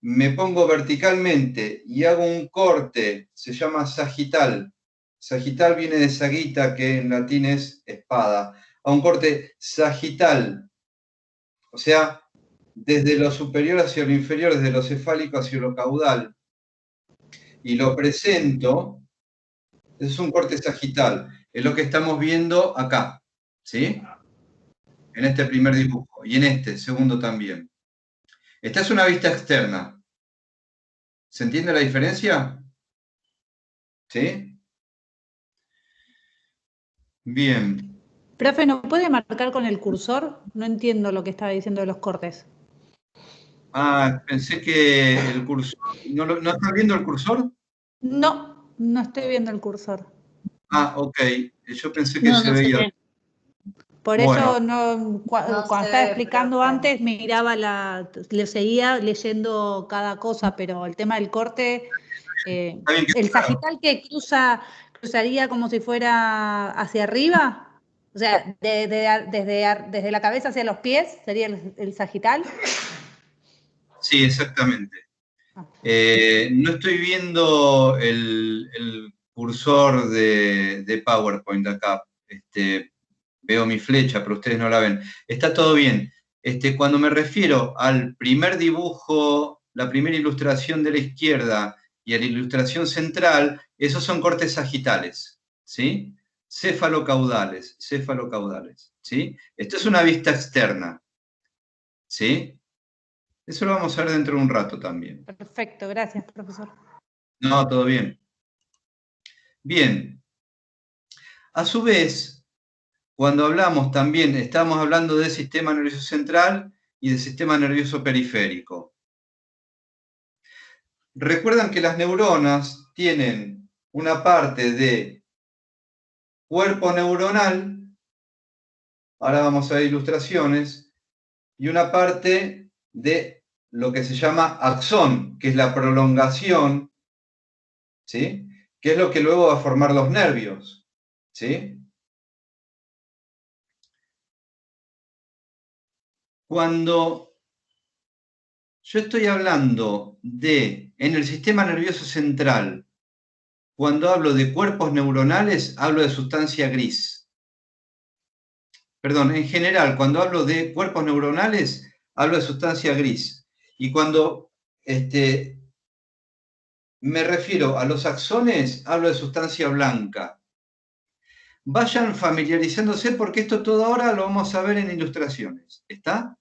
me pongo verticalmente y hago un corte, se llama sagital. Sagital viene de sagita, que en latín es espada. A un corte sagital, o sea, desde lo superior hacia lo inferior, desde lo cefálico hacia lo caudal, y lo presento, es un corte sagital. Es lo que estamos viendo acá, ¿sí? En este primer dibujo, y en este segundo también. Esta es una vista externa. ¿Se entiende la diferencia? ¿Sí? Bien. Profe, ¿no puede marcar con el cursor? No entiendo lo que estaba diciendo de los cortes. Ah, pensé que el cursor... ¿No estás viendo el cursor? No, no estoy viendo el cursor. Ah, ok. Yo pensé que se veía. Por eso cuando estaba explicando antes miraba le seguía leyendo cada cosa, pero el tema del corte, el sagital que cruzaría como si fuera hacia arriba, o sea, desde la cabeza hacia los pies, sería el sagital. Sí, exactamente. No estoy viendo el cursor de PowerPoint acá. Veo mi flecha, pero ustedes no la ven. Está todo bien. Cuando me refiero al primer dibujo, la primera ilustración de la izquierda y a la ilustración central, esos son cortes sagitales, ¿sí? Cefalocaudales, ¿sí? Esto es una vista externa, ¿sí? Eso lo vamos a ver dentro de un rato también. Perfecto, gracias, profesor. No, todo bien. Bien. A su vez, cuando hablamos también, estamos hablando del sistema nervioso central y del sistema nervioso periférico. Recuerdan que las neuronas tienen una parte de cuerpo neuronal, ahora vamos a ver ilustraciones, y una parte de lo que se llama axón, que es la prolongación, ¿sí? Que es lo que luego va a formar los nervios, ¿sí? Cuando yo estoy hablando en el sistema nervioso central, cuando hablo de cuerpos neuronales, hablo de sustancia gris. Perdón, en general, cuando hablo de cuerpos neuronales, hablo de sustancia gris. Y cuando me refiero a los axones, hablo de sustancia blanca. Vayan familiarizándose porque esto todo ahora lo vamos a ver en ilustraciones. ¿Está?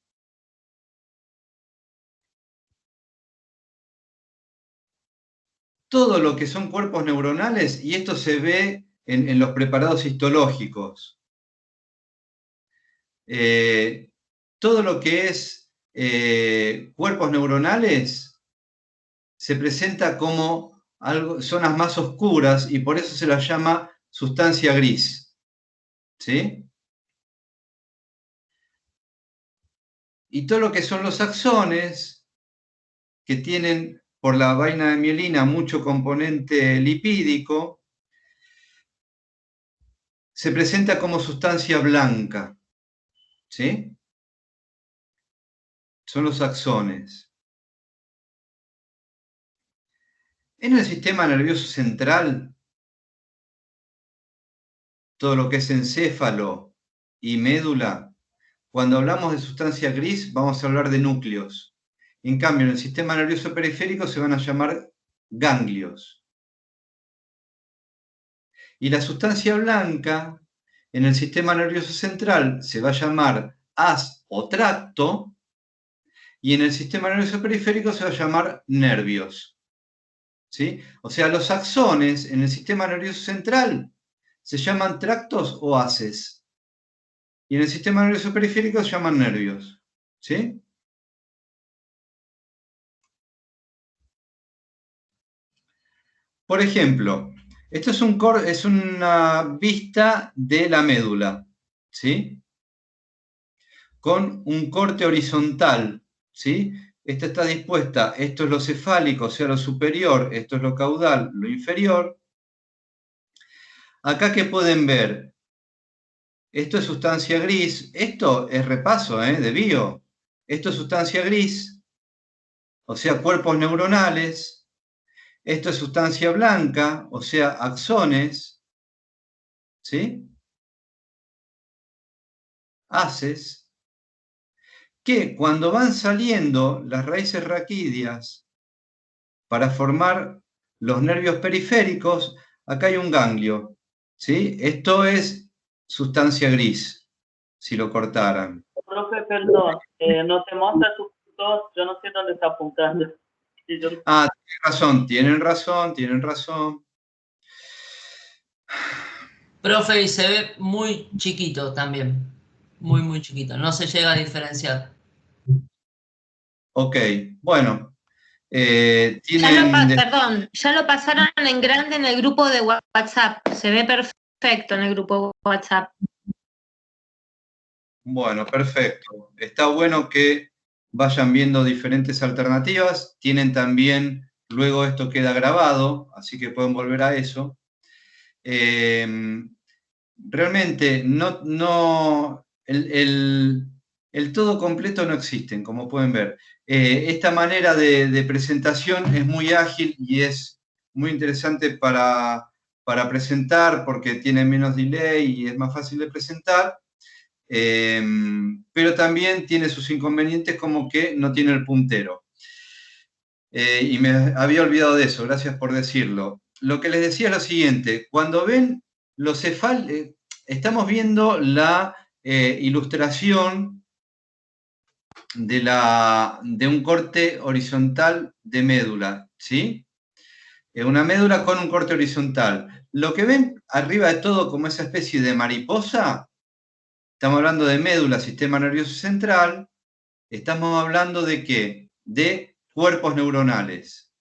Todo lo que son cuerpos neuronales, y esto se ve en los preparados histológicos. Todo lo que es cuerpos neuronales se presenta como zonas más oscuras y por eso se las llama sustancia gris. ¿Sí? Y todo lo que son los axones, que tienen por la vaina de mielina mucho componente lipídico, se presenta como sustancia blanca. ¿Sí? Son los axones. En el sistema nervioso central, todo lo que es encéfalo y médula, cuando hablamos de sustancia gris, vamos a hablar de núcleos. En cambio, en el sistema nervioso periférico se van a llamar ganglios. Y la sustancia blanca, en el sistema nervioso central, se va a llamar haz o tracto, y en el sistema nervioso periférico se va a llamar nervios. ¿Sí? O sea, los axones en el sistema nervioso central se llaman tractos o haces. Y en el sistema nervioso periférico se llaman nervios. ¿Sí? Por ejemplo, esto es una vista de la médula, ¿sí? Con un corte horizontal, ¿sí? Esta está dispuesta, esto es lo cefálico, o sea, lo superior, esto es lo caudal, lo inferior. Acá, ¿qué pueden ver? Esto es sustancia gris, esto es repaso de bio. Esto es sustancia gris, o sea, cuerpos neuronales. Esto es sustancia blanca, o sea, axones, ¿sí? Haces, que cuando van saliendo las raíces raquídeas para formar los nervios periféricos, acá hay un ganglio, ¿sí? Esto es sustancia gris, si lo cortaran. Profe, perdón, no te muestra sus puntos, yo no sé dónde está apuntando. Ah, tienen razón. Profe, y se ve muy chiquito también. Muy chiquito. No se llega a diferenciar. Ok, bueno. Perdón, ya lo pasaron en grande en el grupo de WhatsApp. Se ve perfecto en el grupo de WhatsApp. Bueno, perfecto. Está bueno que vayan viendo diferentes alternativas. Tienen también, luego esto queda grabado, así que pueden volver a eso. Realmente, el todo completo no existen, como pueden ver. Esta manera de presentación es muy ágil y es muy interesante para presentar porque tiene menos delay y es más fácil de presentar, pero también tiene sus inconvenientes como que no tiene el puntero. Y me había olvidado de eso, gracias por decirlo. Lo que les decía es lo siguiente, cuando ven los cefales, estamos viendo la ilustración de un corte horizontal de médula, ¿sí? Una médula con un corte horizontal. Lo que ven arriba de todo como esa especie de mariposa, estamos hablando de médula, sistema nervioso central, estamos hablando de ¿qué? De cuerpos neuronales.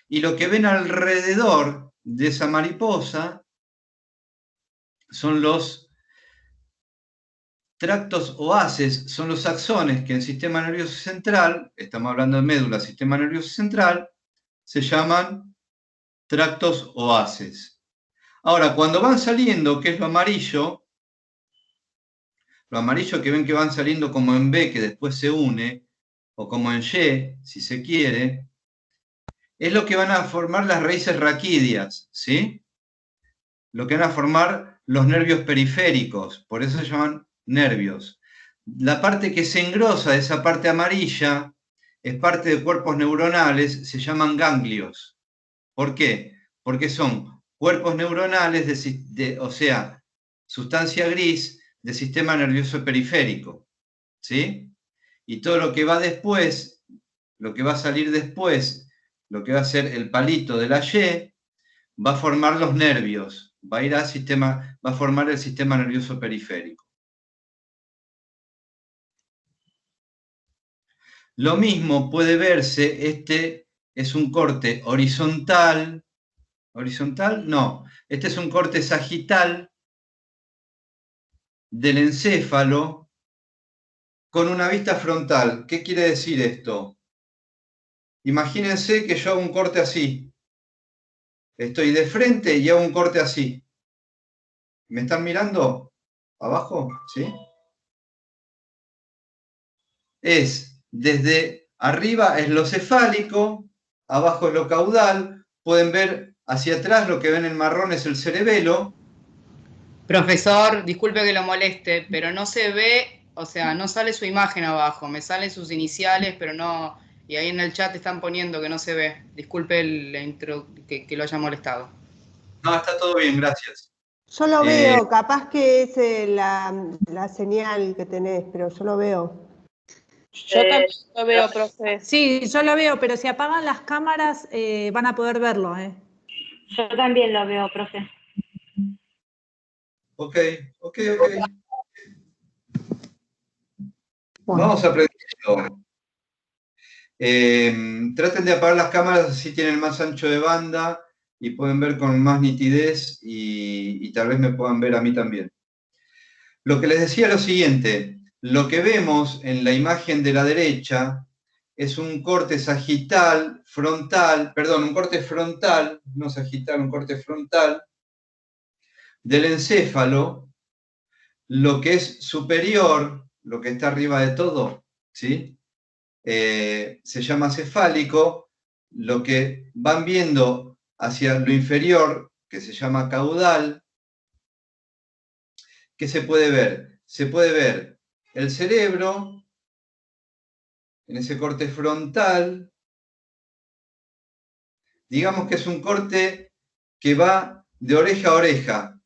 Y lo que ven alrededor de esa mariposa son los tractos o haces, son los axones que en sistema nervioso central, estamos hablando de médula, sistema nervioso central, se llaman tractos o haces. Ahora, cuando van saliendo, que es lo amarillo que ven que van saliendo como en B, que después se une, o como en Y, si se quiere, es lo que van a formar las raíces raquídeas, ¿sí? Lo que van a formar los nervios periféricos, por eso se llaman nervios. La parte que se engrosa de esa parte amarilla es parte de cuerpos neuronales, se llaman ganglios. ¿Por qué? Porque son cuerpos neuronales, o sea, sustancia gris del sistema nervioso periférico, ¿sí? Y todo lo que va después, lo que va a salir después, lo que va a ser el palito de la Y, va a formar los nervios, va a formar el sistema nervioso periférico. Lo mismo puede verse, este es un corte horizontal, no, este es un corte sagital del encéfalo con una vista frontal. ¿Qué quiere decir esto? Imagínense que yo hago un corte así. Estoy de frente y hago un corte así. ¿Me están mirando? ¿Abajo? ¿Sí? Es desde arriba es lo cefálico, abajo es lo caudal. Pueden ver hacia atrás, lo que ven en marrón es el cerebelo. Profesor, disculpe que lo moleste, pero no se ve, o sea, no sale su imagen abajo, me salen sus iniciales, pero no, y ahí en el chat están poniendo que no se ve. Disculpe que lo haya molestado. No, está todo bien, gracias. Yo lo veo, capaz que es la señal que tenés, pero yo lo veo. Yo también lo veo, profe. Sí, yo lo veo, pero si apagan las cámaras van a poder verlo. Yo también lo veo, profe. Ok. Vamos aprendiendo. Traten de apagar las cámaras, así tienen más ancho de banda y pueden ver con más nitidez y tal vez me puedan ver a mí también. Lo que les decía es lo siguiente, lo que vemos en la imagen de la derecha es un corte sagital, frontal, perdón, un corte frontal, no sagital, un corte frontal del encéfalo, lo que es superior, lo que está arriba de todo, ¿sí? Se llama cefálico, lo que van viendo hacia lo inferior, que se llama caudal. ¿Qué se puede ver? Se puede ver el cerebro en ese corte frontal. Digamos que es un corte que va de oreja a oreja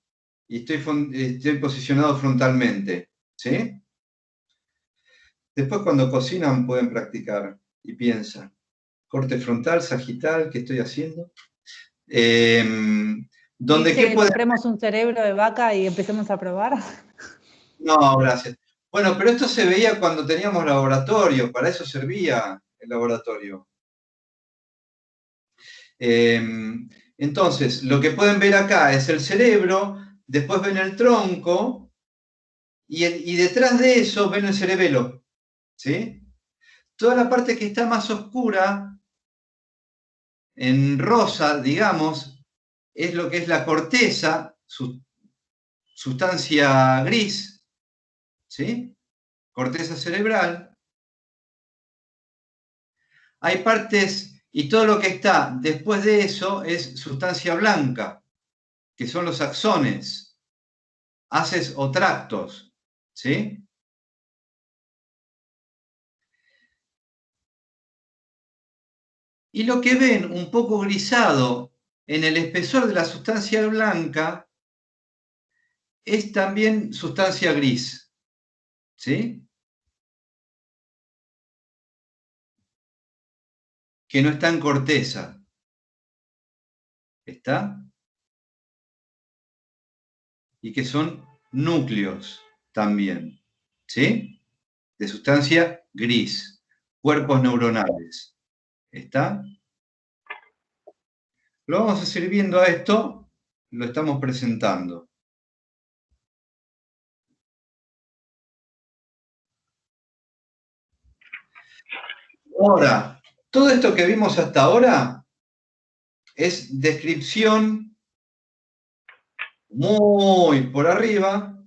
y estoy posicionado frontalmente, ¿sí? Después cuando cocinan pueden practicar y piensan. Corte frontal, sagital, ¿qué estoy haciendo? ¿Compremos un cerebro de vaca y empecemos a probar? No, gracias. Bueno, pero esto se veía cuando teníamos laboratorio, para eso servía el laboratorio. Entonces, lo que pueden ver acá es el cerebro, después ven el tronco y detrás de eso ven el cerebelo, ¿sí? Toda la parte que está más oscura, en rosa, digamos, es lo que es la corteza, sustancia gris, ¿sí? corteza cerebral. Hay partes, y todo lo que está después de eso es sustancia blanca, que son los axones, haces o tractos, ¿sí? Y lo que ven un poco grisado en el espesor de la sustancia blanca es también sustancia gris, ¿sí? Que no está en corteza. ¿Está? Y que son núcleos también, ¿sí? De sustancia gris, cuerpos neuronales. ¿Está? Lo vamos a seguir viendo a esto, lo estamos presentando. Ahora, todo esto que vimos hasta ahora es descripción muy por arriba,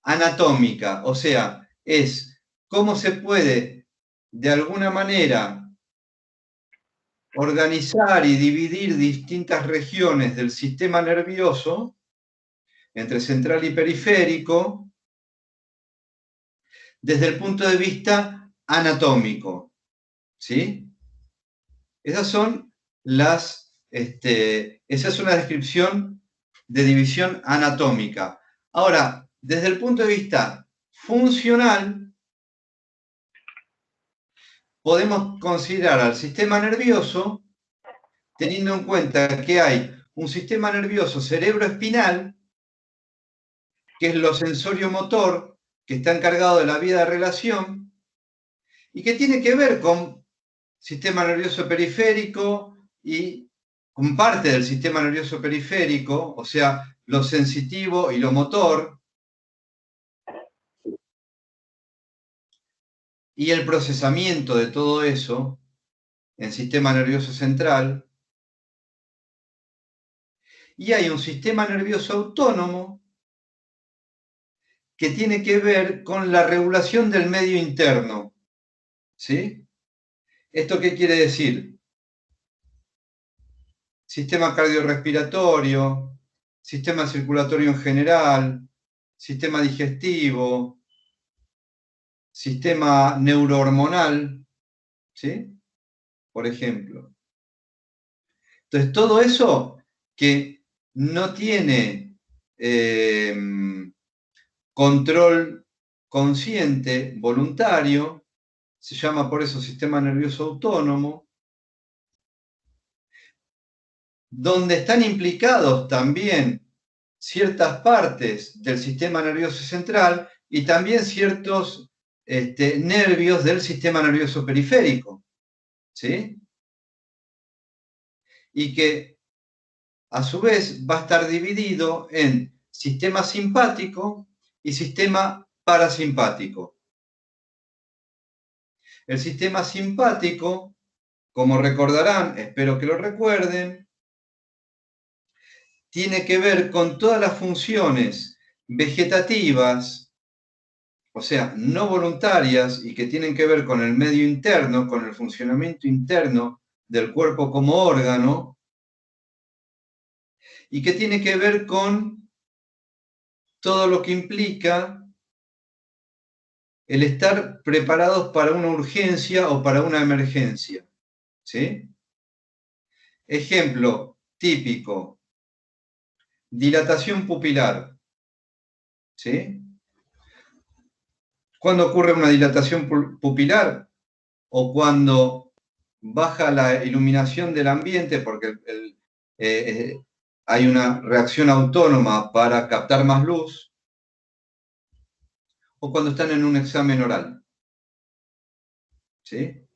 anatómica, o sea, es cómo se puede de alguna manera organizar y dividir distintas regiones del sistema nervioso entre central y periférico desde el punto de vista anatómico, ¿sí? Esas son esa es una descripción de división anatómica. Ahora, desde el punto de vista funcional, podemos considerar al sistema nervioso teniendo en cuenta que hay un sistema nervioso cerebroespinal, que es lo sensorio-motor, que está encargado de la vía de relación, y que tiene que ver con sistema nervioso periférico y con parte del sistema nervioso periférico, o sea, lo sensitivo y lo motor, y el procesamiento de todo eso en sistema nervioso central. Y hay un sistema nervioso autónomo que tiene que ver con la regulación del medio interno. ¿Sí? ¿Esto qué quiere decir? Sistema cardiorrespiratorio, sistema circulatorio en general, sistema digestivo, sistema neurohormonal, ¿sí? Por ejemplo. Entonces, todo eso que no tiene control consciente, voluntario, se llama por eso sistema nervioso autónomo, donde están implicados también ciertas partes del sistema nervioso central y también ciertos nervios del sistema nervioso periférico, ¿sí? Y que a su vez va a estar dividido en sistema simpático y sistema parasimpático. El sistema simpático, como recordarán, espero que lo recuerden, tiene que ver con todas las funciones vegetativas, o sea, no voluntarias y que tienen que ver con el medio interno, con el funcionamiento interno del cuerpo como órgano, y que tiene que ver con todo lo que implica el estar preparados para una urgencia o para una emergencia, ¿sí? Ejemplo típico, dilatación pupilar, ¿sí? ¿Cuándo ocurre una dilatación pupilar? O cuando baja la iluminación del ambiente porque hay una reacción autónoma para captar más luz, o cuando están en un examen oral, ¿sí?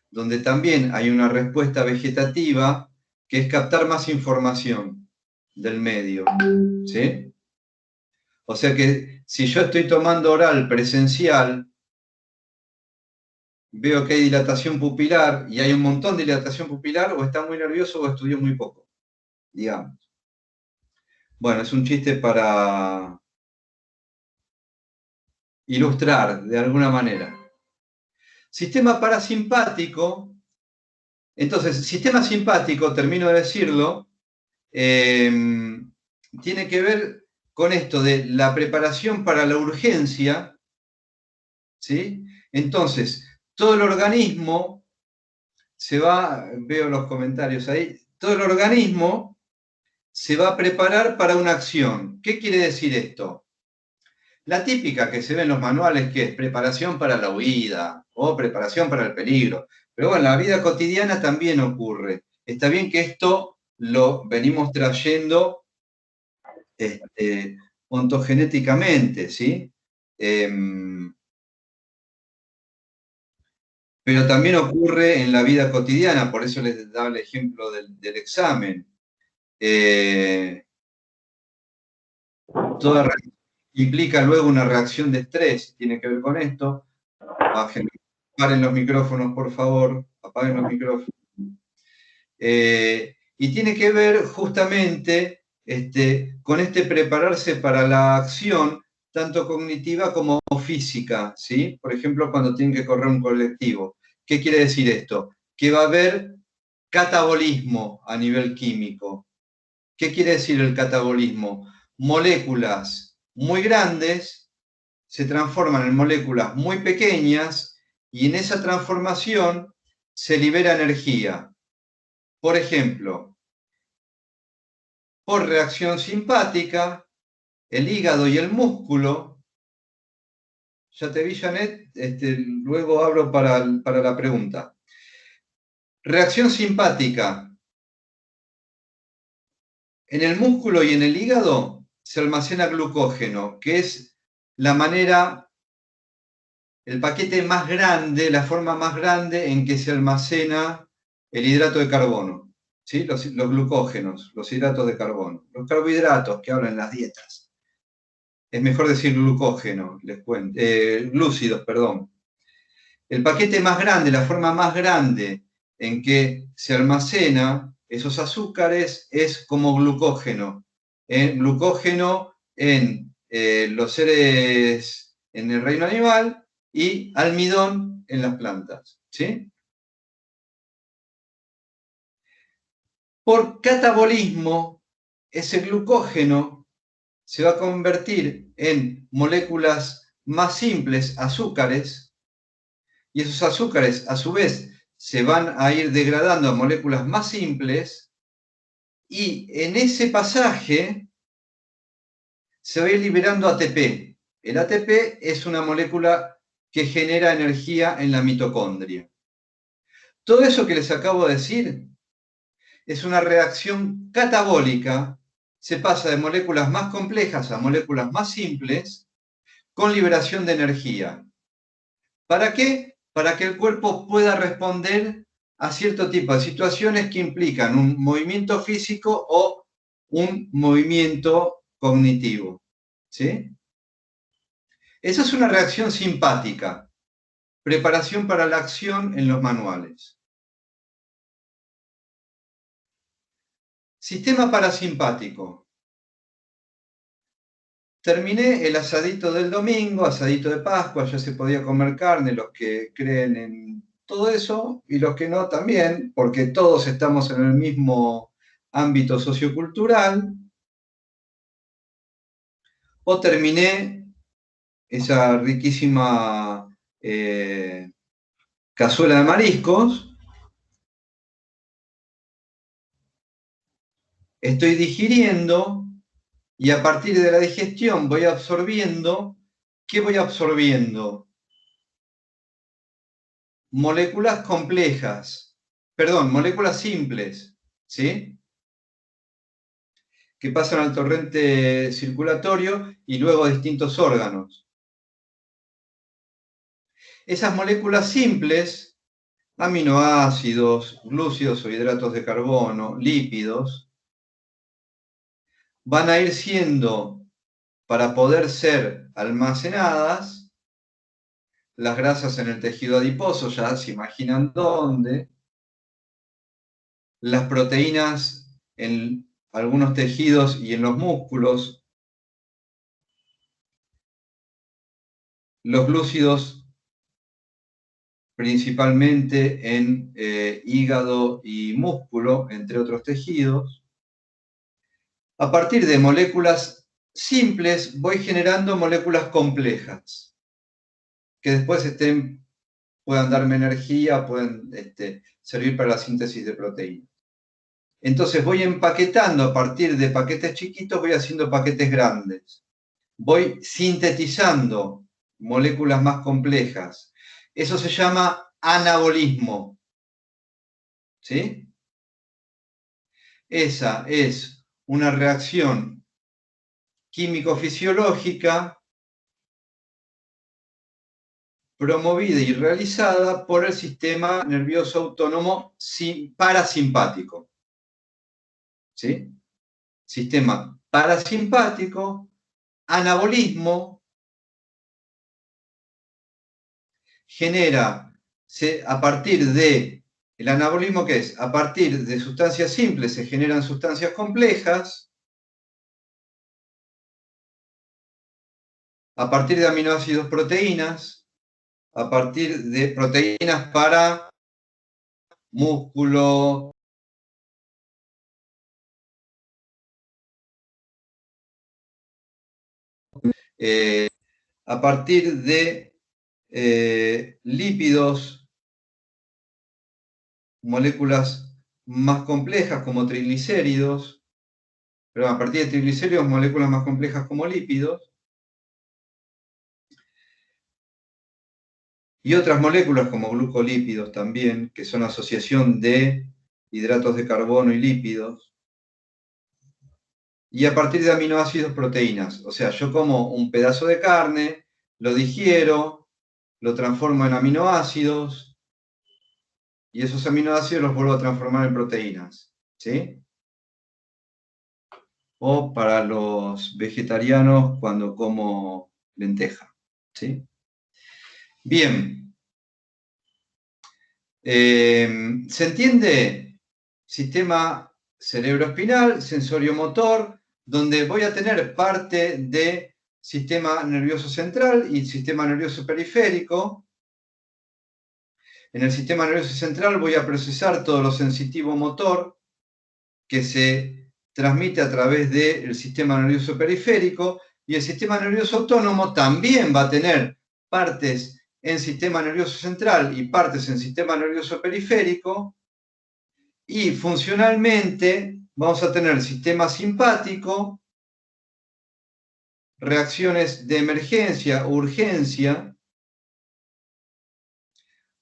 Donde también hay una respuesta vegetativa que es captar más información del medio, ¿sí? O sea que si yo estoy tomando oral presencial, veo que hay dilatación pupilar y hay un montón de dilatación pupilar, o está muy nervioso o estudió muy poco, digamos. Bueno, es un chiste para ilustrar de alguna manera. Sistema parasimpático. Entonces, sistema simpático, termino de decirlo, tiene que ver con esto de la preparación para la urgencia, ¿sí? Entonces, todo el organismo se va, veo los comentarios ahí, todo el organismo se va a preparar para una acción. ¿Qué quiere decir esto? La típica que se ve en los manuales, que es preparación para la huida o preparación para el peligro. Pero bueno, en la vida cotidiana también ocurre. Está bien que esto lo venimos trayendo ontogenéticamente, ¿sí? Pero también ocurre en la vida cotidiana, por eso les daba el ejemplo del examen. Toda reacción implica luego una reacción de estrés, tiene que ver con esto. Paren los micrófonos, por favor, apaguen los micrófonos. Y tiene que ver justamente con prepararse para la acción, tanto cognitiva como física, ¿sí? Por ejemplo, cuando tienen que correr un colectivo. ¿Qué quiere decir esto? Que va a haber catabolismo a nivel químico. ¿Qué quiere decir el catabolismo? Moléculas muy grandes se transforman en moléculas muy pequeñas y en esa transformación se libera energía. Por ejemplo, por reacción simpática, el hígado y el músculo. Ya te vi, Janet, luego abro para la pregunta. Reacción simpática. En el músculo y en el hígado se almacena glucógeno, que es la manera, el paquete más grande, la forma más grande en que se almacena el hidrato de carbono, ¿sí? Los glucógenos, los hidratos de carbono, los carbohidratos que hablan en las dietas. Es mejor decir glucógeno, les cuento, glúcidos, perdón. El paquete más grande, la forma más grande en que se almacena esos azúcares es como glucógeno. Glucógeno en los seres, en el reino animal, y almidón en las plantas, ¿sí? Por catabolismo, ese glucógeno se va a convertir en moléculas más simples, azúcares, y esos azúcares, a su vez, se van a ir degradando a moléculas más simples, y en ese pasaje se va a ir liberando ATP. El ATP es una molécula que genera energía en la mitocondria. Todo eso que les acabo de decir es una reacción catabólica. Se pasa de moléculas más complejas a moléculas más simples con liberación de energía. ¿Para qué? Para que el cuerpo pueda responder a cierto tipo de situaciones que implican un movimiento físico o un movimiento cognitivo. ¿Sí? Esa es una reacción simpática. Preparación para la acción en los manuales. Sistema parasimpático. Terminé el asadito del domingo, asadito de Pascua, ya se podía comer carne, los que creen en todo eso, y los que no también, porque todos estamos en el mismo ámbito sociocultural. O terminé esa riquísima cazuela de mariscos. Estoy digiriendo y a partir de la digestión voy absorbiendo. ¿Qué voy absorbiendo? Moléculas complejas, perdón, moléculas simples, ¿sí? Que pasan al torrente circulatorio y luego a distintos órganos. Esas moléculas simples, aminoácidos, glúcidos o hidratos de carbono, lípidos, van a ir siendo, para poder ser almacenadas, las grasas en el tejido adiposo, ya se imaginan dónde, las proteínas en algunos tejidos y en los músculos, los glúcidos principalmente en hígado y músculo, entre otros tejidos. A partir de moléculas simples voy generando moléculas complejas, que después puedan darme energía, pueden servir para la síntesis de proteínas. Entonces voy empaquetando a partir de paquetes chiquitos, voy haciendo paquetes grandes. Voy sintetizando moléculas más complejas. Eso se llama anabolismo. ¿Sí? Esa es una reacción químico-fisiológica promovida y realizada por el sistema nervioso autónomo parasimpático. ¿Sí? Sistema parasimpático, anabolismo, genera, a partir de, el anabolismo ¿qué es? A partir de sustancias simples se generan sustancias complejas, a partir de aminoácidos proteínas, a partir de proteínas para músculo, a partir de lípidos, moléculas más complejas como triglicéridos, pero a partir de triglicéridos, moléculas más complejas como lípidos, y otras moléculas como glucolípidos también, que son asociación de hidratos de carbono y lípidos, y a partir de aminoácidos proteínas. O sea, yo como un pedazo de carne, lo digiero, lo transformo en aminoácidos, y esos aminoácidos los vuelvo a transformar en proteínas. ¿Sí? O para los vegetarianos cuando como lenteja. ¿Sí? Bien. ¿Se entiende? Sistema cerebroespinal, sensorio-motor, donde voy a tener parte de sistema nervioso central y sistema nervioso periférico. En el sistema nervioso central voy a procesar todo lo sensitivo-motor que se transmite a través del sistema nervioso periférico, y el sistema nervioso autónomo también va a tener partes en sistema nervioso central y partes en sistema nervioso periférico, y funcionalmente vamos a tener sistema simpático, reacciones de emergencia, urgencia,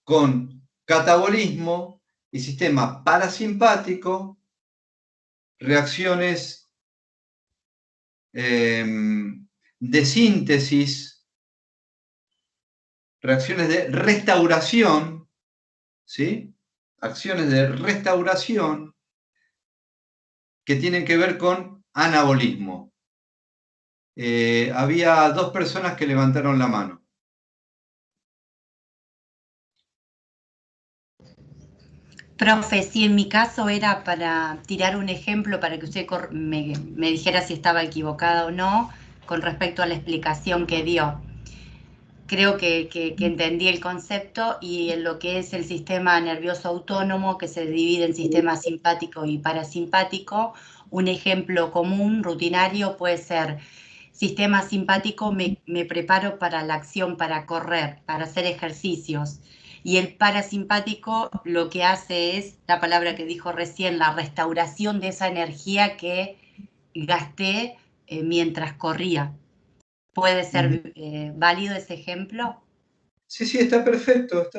con catabolismo, y sistema parasimpático, reacciones de síntesis, reacciones de restauración, ¿sí? Acciones de restauración que tienen que ver con anabolismo. Había 2 personas que levantaron la mano. Profe, sí, en mi caso era para tirar un ejemplo para que usted me dijera si estaba equivocada o no con respecto a la explicación que dio. Creo que entendí el concepto, y en lo que es el sistema nervioso autónomo, que se divide en sistema simpático y parasimpático, un ejemplo común, rutinario, puede ser: sistema simpático, me preparo para la acción, para correr, para hacer ejercicios. Y el parasimpático lo que hace es, la palabra que dijo recién, la restauración de esa energía que gasté mientras corría. ¿Puede ser válido ese ejemplo? Sí, sí, está perfecto,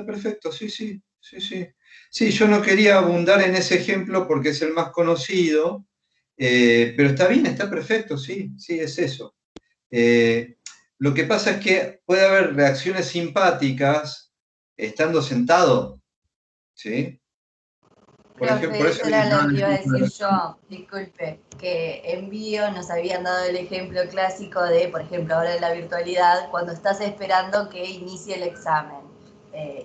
sí, sí, sí, sí. Sí, yo no quería abundar en ese ejemplo porque es el más conocido, pero está bien, está perfecto, sí, sí, es eso. Lo que pasa es que puede haber reacciones simpáticas estando sentado, ¿sí? Por ejemplo, eso era lo que iba a decir yo, disculpe, que en bio nos habían dado el ejemplo clásico de, por ejemplo, ahora en la virtualidad, cuando estás esperando que inicie el examen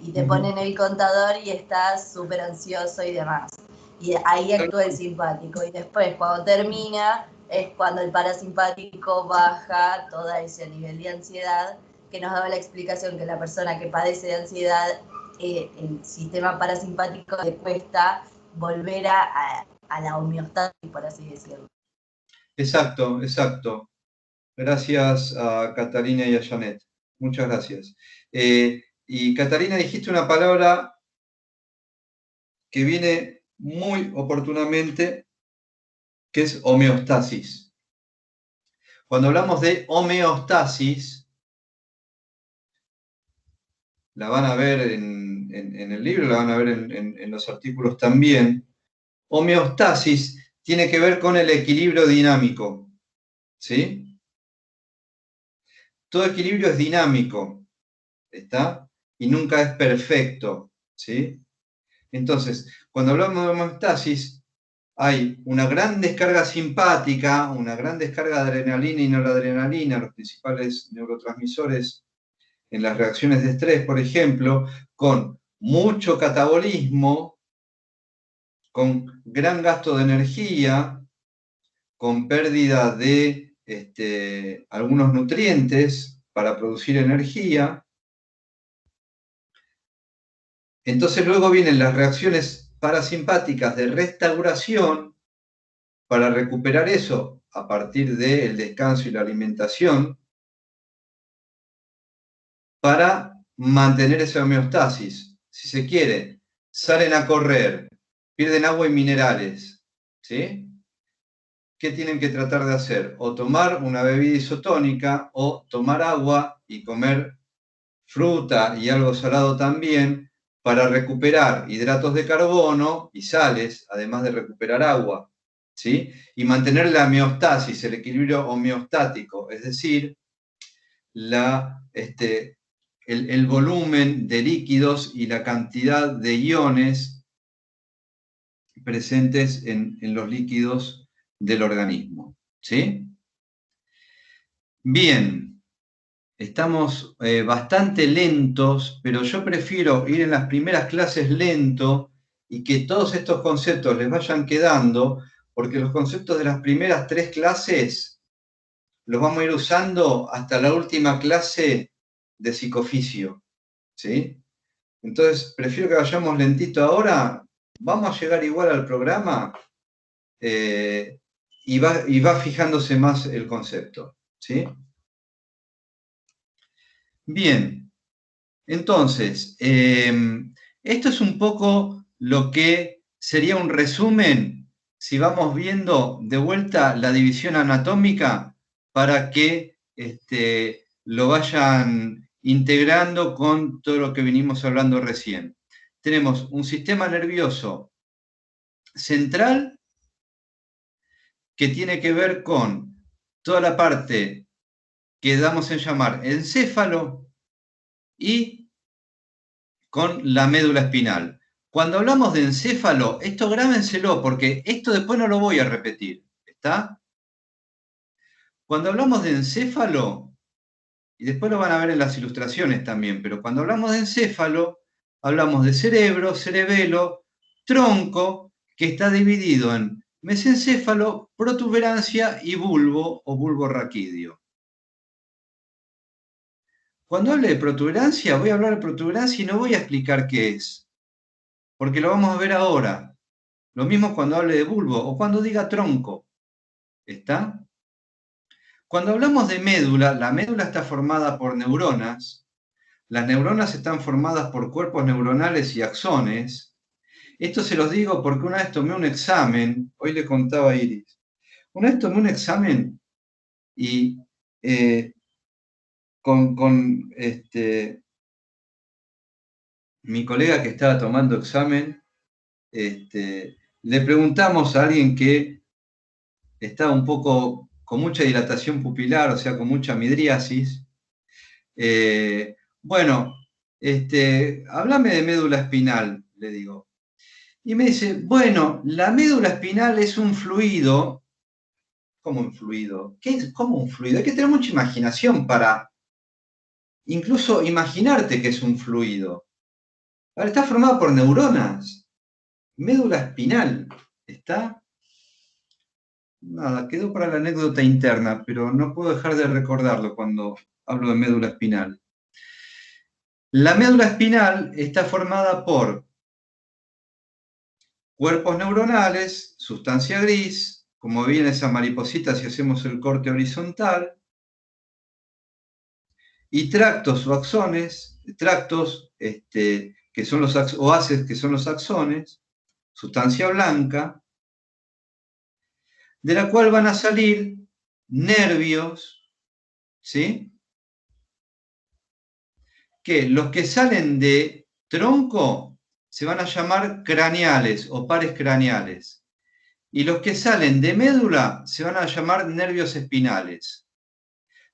y te ponen el contador y estás súper ansioso y demás. Y ahí actúa el simpático, y después cuando termina es cuando el parasimpático baja todo ese nivel de ansiedad que nos daba la explicación que la persona que padece de ansiedad, el sistema parasimpático le cuesta volver a la homeostasis, por así decirlo. Exacto, exacto. Gracias a Catalina y a Janet. Muchas gracias. Y Catalina, dijiste una palabra que viene muy oportunamente, que es homeostasis. Cuando hablamos de homeostasis, la van a ver en el libro, la van a ver en los artículos también. Homeostasis tiene que ver con el equilibrio dinámico, ¿sí? Todo equilibrio es dinámico, ¿está? Y nunca es perfecto, ¿sí? Entonces, cuando hablamos de homeostasis, hay una gran descarga simpática, una gran descarga de adrenalina y noradrenalina, los principales neurotransmisores en las reacciones de estrés, por ejemplo, con mucho catabolismo, con gran gasto de energía, con pérdida de algunos nutrientes para producir energía. Entonces luego vienen las reacciones parasimpáticas de restauración para recuperar eso a partir del descanso y la alimentación, para mantener esa homeostasis. Si se quiere, salen a correr, pierden agua y minerales, ¿sí? ¿Qué tienen que tratar de hacer? O tomar una bebida isotónica, o tomar agua y comer fruta y algo salado también, para recuperar hidratos de carbono y sales, además de recuperar agua, ¿sí? Y mantener la homeostasis, el equilibrio homeostático, es decir, el volumen de líquidos y la cantidad de iones presentes en los líquidos del organismo, ¿sí? Bien, estamos bastante lentos, pero yo prefiero ir en las primeras clases lento y que todos estos conceptos les vayan quedando, porque los conceptos de las primeras 3 clases los vamos a ir usando hasta la última clase de psicoficio, ¿sí? Entonces, prefiero que vayamos lentito ahora. Vamos a llegar igual al programa y va fijándose más el concepto, ¿sí? Bien, entonces, esto es un poco lo que sería un resumen, si vamos viendo de vuelta la división anatómica, para que lo vayan integrando con todo lo que venimos hablando recién. Tenemos un sistema nervioso central que tiene que ver con toda la parte que damos en llamar encéfalo y con la médula espinal. Cuando hablamos de encéfalo, esto grábenselo porque esto después no lo voy a repetir, ¿está? Cuando hablamos de encéfalo, y después lo van a ver en las ilustraciones también, pero cuando hablamos de encéfalo, hablamos de cerebro, cerebelo, tronco, que está dividido en mesencéfalo, protuberancia y bulbo o bulbo raquídeo. Cuando hable de protuberancia, voy a hablar de protuberancia y no voy a explicar qué es, porque lo vamos a ver ahora. Lo mismo cuando hable de bulbo o cuando diga tronco. ¿Está? Cuando hablamos de médula, la médula está formada por neuronas. Las neuronas están formadas por cuerpos neuronales y axones. Esto se los digo porque una vez tomé un examen, hoy le contaba a Iris, una vez tomé un examen y con mi colega que estaba tomando examen, le preguntamos a alguien que estaba un poco con mucha dilatación pupilar, o sea, con mucha midriasis. Bueno, háblame de médula espinal, le digo. Y me dice, bueno, la médula espinal es un fluido. ¿Cómo un fluido? ¿Qué es? ¿Cómo un fluido? Hay que tener mucha imaginación para incluso imaginarte que es un fluido. Ahora, está formada por neuronas. Médula espinal, ¿está? Nada, quedó para la anécdota interna, pero no puedo dejar de recordarlo cuando hablo de médula espinal. La médula espinal está formada por cuerpos neuronales, sustancia gris, como viene esa mariposita si hacemos el corte horizontal, y tractos o axones, tractos que son los oases, que son los axones, sustancia blanca, de la cual van a salir nervios, ¿sí? Que los que salen de tronco se van a llamar craneales o pares craneales, y los que salen de médula se van a llamar nervios espinales.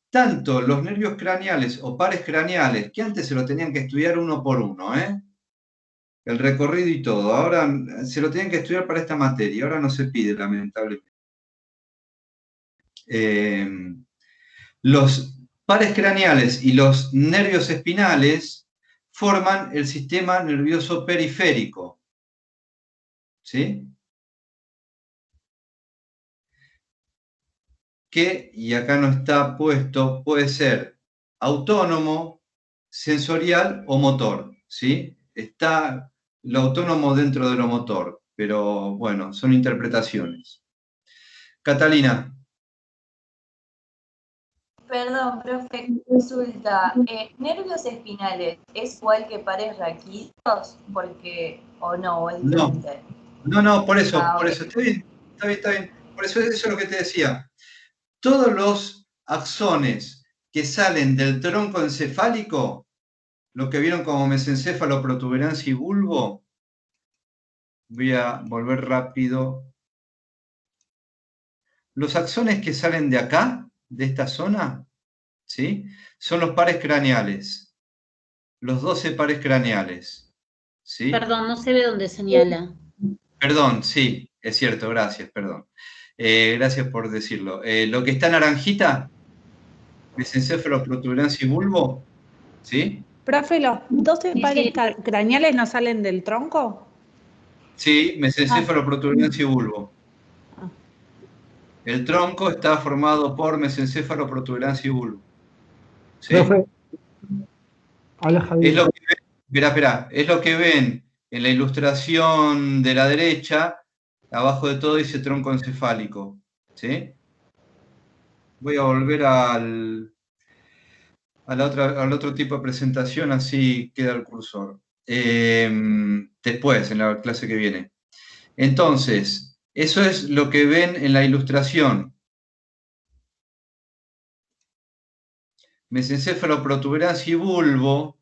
Tanto los nervios craneales o pares craneales, que antes se lo tenían que estudiar uno por uno, el recorrido y todo, ahora se lo tenían que estudiar para esta materia, ahora no se pide, lamentablemente. Los pares craneales y los nervios espinales forman el sistema nervioso periférico, ¿sí? Que, y acá no está puesto, puede ser autónomo, sensorial o motor, ¿sí? Está lo autónomo dentro de lo motor, pero bueno, son interpretaciones. Catalina. Perdón, profe, consulta. ¿Nervios espinales es igual que pares raquídeos? Porque, o no, o es diferente. No, por eso, Okay. está bien. Por eso es lo que te decía. Todos los axones que salen del tronco encefálico, lo que vieron como mesencéfalo, protuberancia y bulbo, voy a volver rápido. Los axones que salen de acá, de esta zona, ¿sí? Son los pares craneales, los 12 pares craneales, ¿sí? Perdón, no se ve dónde señala. Perdón, sí, es cierto, gracias, perdón. Gracias por decirlo. Lo que está naranjita, mesencéfalo, protuberancia y bulbo, ¿sí? Profe, ¿los 12 pares craneales no salen del tronco? Sí, mesencéfalo, protuberancia y bulbo. El tronco está formado por mesencéfalo, protuberancia y bulbo. ¿Sí? Profe, hola, Javier. Es lo que ven, espera, es lo que ven en la ilustración de la derecha, abajo de todo dice tronco encefálico, ¿sí? Voy a volver al otro tipo de presentación, así queda el cursor. Después, en la clase que viene. Entonces, eso es lo que ven en la ilustración. Mesencéfalo, protuberancia y bulbo,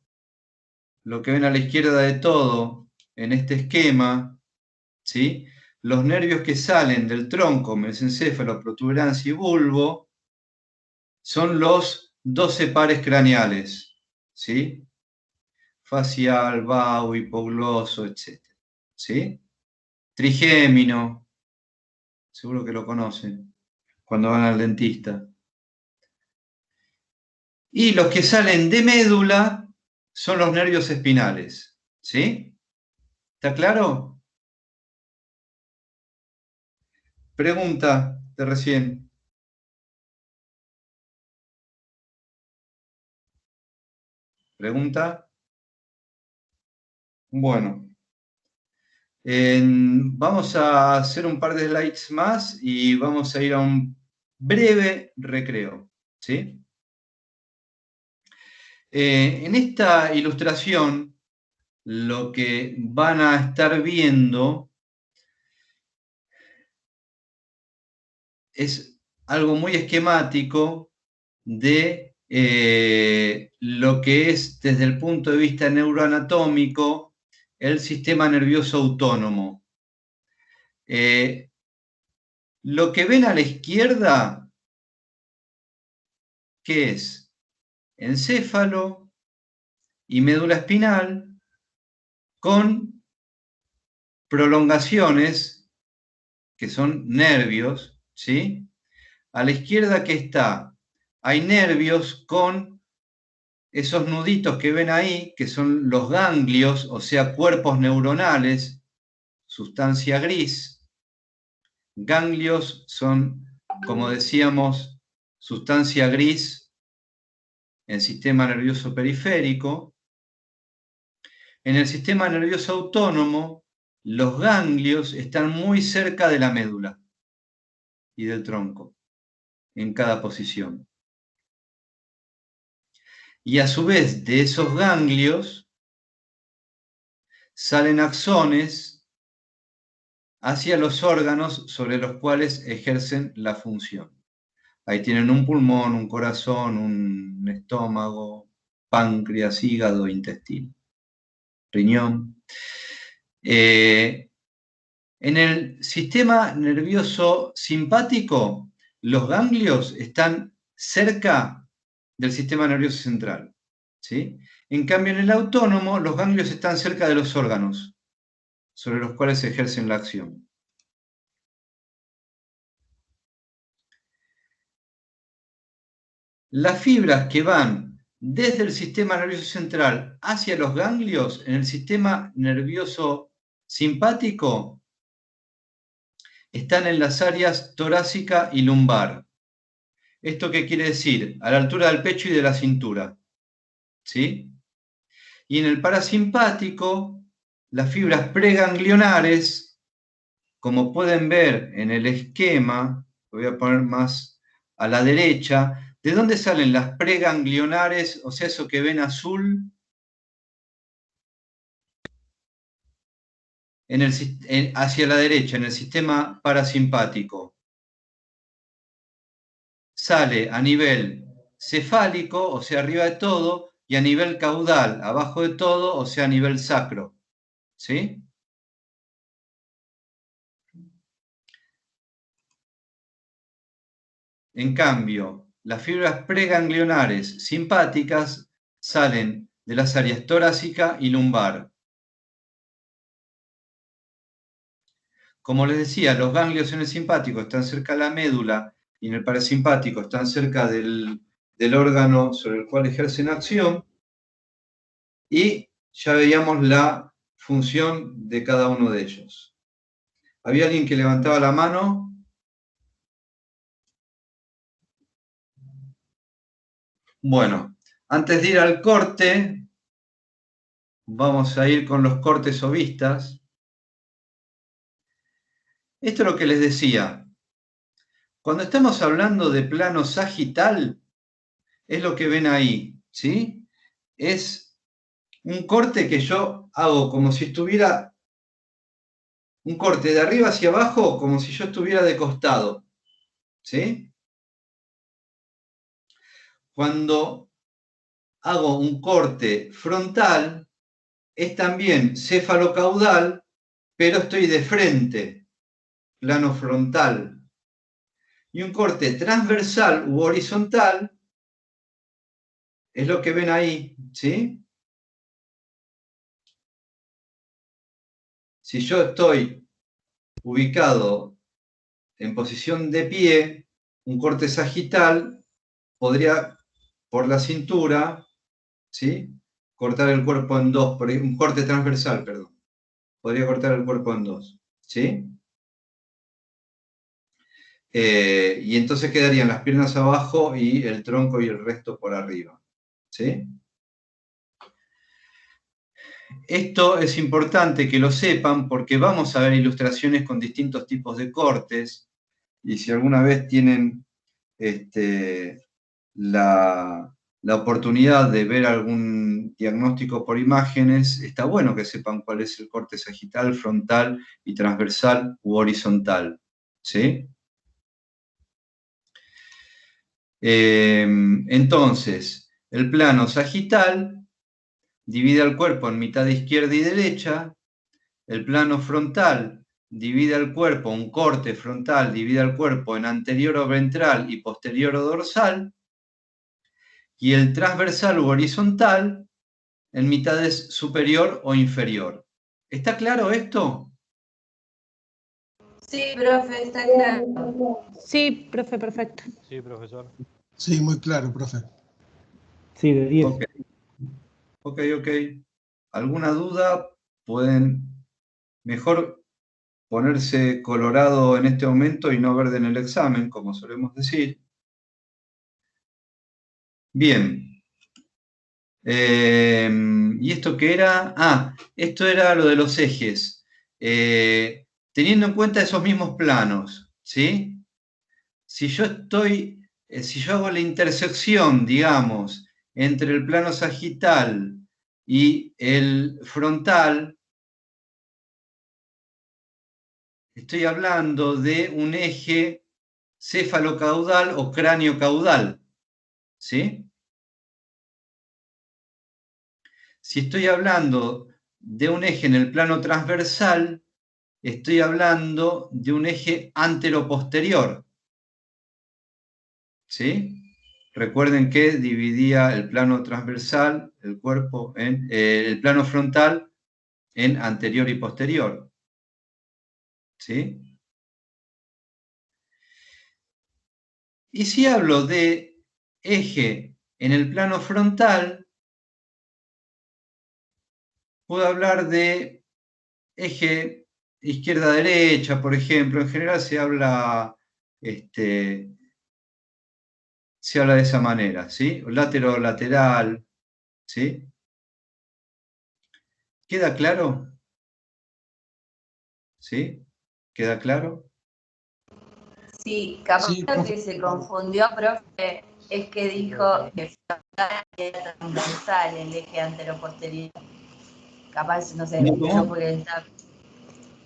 lo que ven a la izquierda de todo, en este esquema, ¿sí? Los nervios que salen del tronco, mesencéfalo, protuberancia y bulbo, son los 12 pares craneales, ¿sí? Facial, vago, hipogloso, etc. ¿Sí? Trigémino, seguro que lo conocen, cuando van al dentista. Y los que salen de médula son los nervios espinales, ¿sí? ¿Está claro? Pregunta de recién. ¿Pregunta? Bueno. Vamos a hacer un par de slides más y vamos a ir a un breve recreo, ¿sí? En esta ilustración, lo que van a estar viendo es algo muy esquemático de lo que es, desde el punto de vista neuroanatómico, el sistema nervioso autónomo. Lo que ven a la izquierda, ¿qué es? Encéfalo y médula espinal con prolongaciones, que son nervios, ¿sí? A la izquierda, ¿qué está? Hay nervios con esos nuditos que ven ahí, que son los ganglios, o sea, cuerpos neuronales, sustancia gris. Ganglios son, como decíamos, sustancia gris el sistema nervioso periférico. En el sistema nervioso autónomo, los ganglios están muy cerca de la médula y del tronco, en cada posición. Y a su vez, de esos ganglios salen axones hacia los órganos sobre los cuales ejercen la función. Ahí tienen un pulmón, un corazón, un estómago, páncreas, hígado, intestino, riñón. En el sistema nervioso simpático, los ganglios están cerca del sistema nervioso central, ¿sí? En cambio, en el autónomo, los ganglios están cerca de los órganos sobre los cuales ejercen la acción. Las fibras que van desde el sistema nervioso central hacia los ganglios en el sistema nervioso simpático están en las áreas torácica y lumbar. ¿Esto qué quiere decir? A la altura del pecho y de la cintura, ¿sí? Y en el parasimpático, las fibras preganglionares, como pueden ver en el esquema, lo voy a poner más a la derecha. ¿De dónde salen las preganglionares? O sea, eso que ven azul. Hacia la derecha, en el sistema parasimpático. Sale a nivel cefálico, o sea, arriba de todo, y a nivel caudal, abajo de todo, o sea, a nivel sacro. ¿Sí? En cambio, las fibras preganglionares simpáticas salen de las áreas torácica y lumbar. Como les decía, los ganglios en el simpático están cerca de la médula y en el parasimpático están cerca del órgano sobre el cual ejercen acción. Y ya veíamos la función de cada uno de ellos. ¿Había alguien que levantaba la mano? Bueno, antes de ir al corte, vamos a ir con los cortes o vistas. Esto es lo que les decía. Cuando estamos hablando de plano sagital, es lo que ven ahí, ¿sí? Es un corte que yo hago como si estuviera, un corte de arriba hacia abajo, como si yo estuviera de costado, ¿sí? Cuando hago un corte frontal, es también cefalocaudal, pero estoy de frente, plano frontal. Y un corte transversal u horizontal es lo que ven ahí, ¿sí? Si yo estoy ubicado en posición de pie, un corte sagital podría, por la cintura, ¿sí?, cortar el cuerpo en dos, un corte transversal, perdón. Podría cortar el cuerpo en dos, ¿sí? Y entonces quedarían las piernas abajo y el tronco y el resto por arriba, ¿sí? Esto es importante que lo sepan porque vamos a ver ilustraciones con distintos tipos de cortes y si alguna vez tienen la oportunidad de ver algún diagnóstico por imágenes, está bueno que sepan cuál es el corte sagital, frontal y transversal u horizontal, ¿sí? Entonces, el plano sagital divide al cuerpo en mitad izquierda y derecha, el plano frontal divide al cuerpo, un corte frontal divide al cuerpo en anterior o ventral y posterior o dorsal, y el transversal u horizontal en mitades superior o inferior. ¿Está claro esto? Sí, profe, está claro. Sí, profe, perfecto. Sí, profesor. Sí, muy claro, profe. Sí, de 10. Ok. ¿Alguna duda? Pueden mejor ponerse colorado en este momento y no verde en el examen, como solemos decir. Bien, ¿Y esto qué era? Ah, esto era lo de los ejes. Teniendo en cuenta esos mismos planos, ¿sí? Si yo hago la intersección, digamos, entre el plano sagital y el frontal, estoy hablando de un eje céfalo-caudal o cráneo-caudal, ¿sí? Si estoy hablando de un eje en el plano transversal, estoy hablando de un eje antero-posterior, ¿sí? Recuerden que dividía el plano transversal, el cuerpo, el plano frontal en anterior y posterior, ¿sí? Y si hablo de eje en el plano frontal, puedo hablar de eje izquierda-derecha, por ejemplo. En general se habla de esa manera, ¿sí? Látero-lateral, ¿sí? ¿Queda claro? ¿Sí? ¿Queda claro? Sí, capaz Sí, lo profe. que se confundió, profe, es que dijo que era transversal el eje antero-posterior. Capaz, no sé, yo porque está...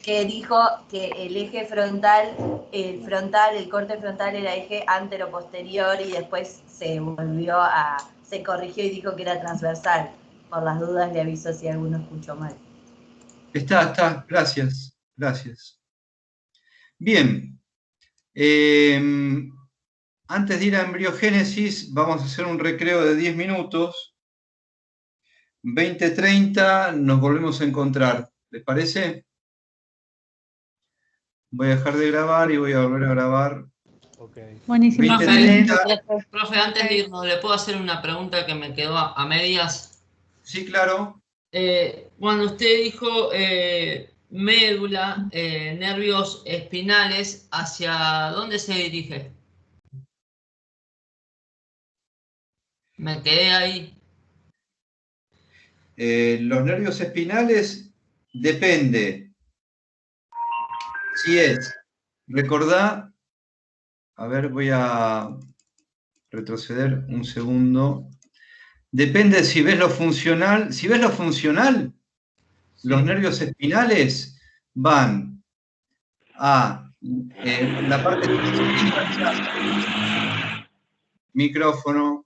Que dijo que el eje frontal, el corte frontal era eje antero-posterior y después se corrigió y dijo que era transversal. Por las dudas le aviso si alguno escuchó mal. Está, gracias. Bien. Antes de ir a embriogénesis, vamos a hacer un recreo de 10 minutos. 20:30 nos volvemos a encontrar. ¿Les parece? Voy a dejar de grabar y voy a volver a grabar. Buenísimo. Profe, antes de irnos, ¿le puedo hacer una pregunta que me quedó a medias? Sí, claro. Cuando usted dijo médula, nervios espinales, ¿hacia dónde se dirige? Me quedé ahí. Los nervios espinales depende. Si es, recordá, a ver, voy a retroceder un segundo. Depende si ves lo funcional. Si ves lo funcional, los nervios espinales van a la parte micrófono.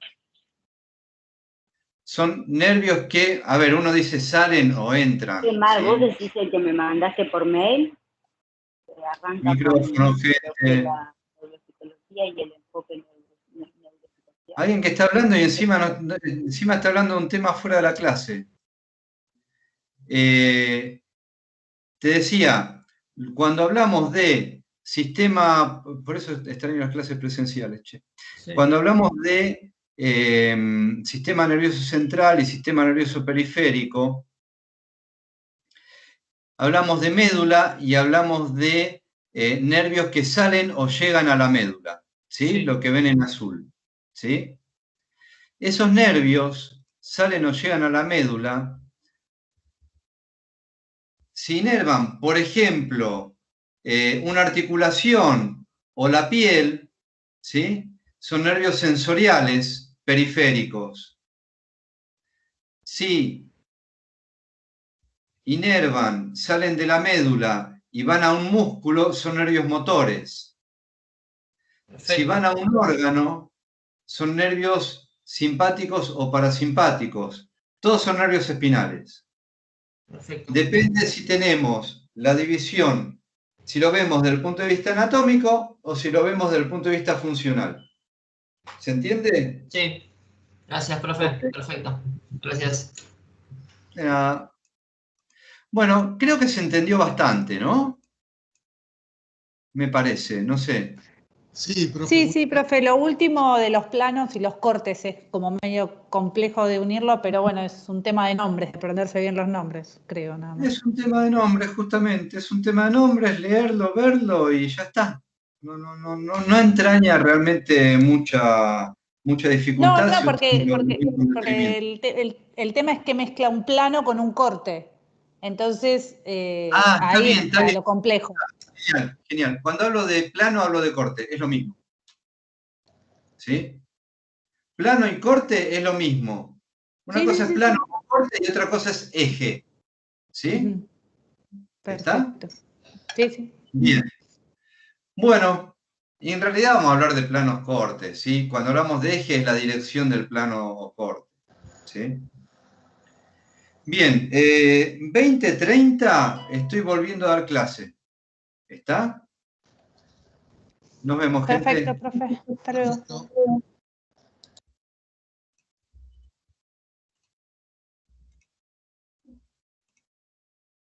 Son nervios que, a ver, uno dice salen o entran. ¿Qué más? ¿sí? ¿Vos decís el que me mandaste por mail? Micrófono, gente. La neuropsicología y el enfoque neuropsicología. Alguien que está hablando y encima está hablando de un tema fuera de la clase. Te decía, cuando hablamos de sistema, por eso extraño las clases presenciales, che. Sí. Cuando hablamos de sistema nervioso central y sistema nervioso periférico, hablamos de médula y hablamos de nervios que salen o llegan a la médula, ¿sí? Sí. Lo que ven en azul, ¿sí? Esos nervios salen o llegan a la médula si inervan, por ejemplo, una articulación o la piel, ¿sí? Son nervios sensoriales periféricos. Si inervan, salen de la médula y van a un músculo, son nervios motores. Perfecto. Si van a un órgano, son nervios simpáticos o parasimpáticos. Todos son nervios espinales. Perfecto. Depende si tenemos la división, si lo vemos desde el punto de vista anatómico o si lo vemos desde el punto de vista funcional. ¿Se entiende? Sí. Gracias, profe. Okay. Perfecto. Gracias. Bueno, creo que se entendió bastante, ¿no? Me parece, no sé. Sí, profe. Sí, profe. Lo último de los planos y los cortes es como medio complejo de unirlo, pero bueno, es un tema de nombres, de aprenderse bien los nombres, creo, nada más. Es un tema de nombres, justamente. Es un tema de nombres, leerlo, verlo y ya está. No entraña realmente mucha dificultad. No, porque el tema es que mezcla un plano con un corte. Entonces, está ahí bien, está lo complejo. Genial, genial. Cuando hablo de plano, hablo de corte, es lo mismo. ¿Sí? Plano y corte es lo mismo. Una cosa es plano con corte y otra cosa es eje. ¿Sí? Perfecto. Sí, sí. Bien. Bueno, y en realidad vamos a hablar de planos cortes, ¿sí? Cuando hablamos de eje es la dirección del plano corte, ¿sí? Bien, 20:30 estoy volviendo a dar clase. ¿Está? Nos vemos, gente. Perfecto, profe. Hasta luego.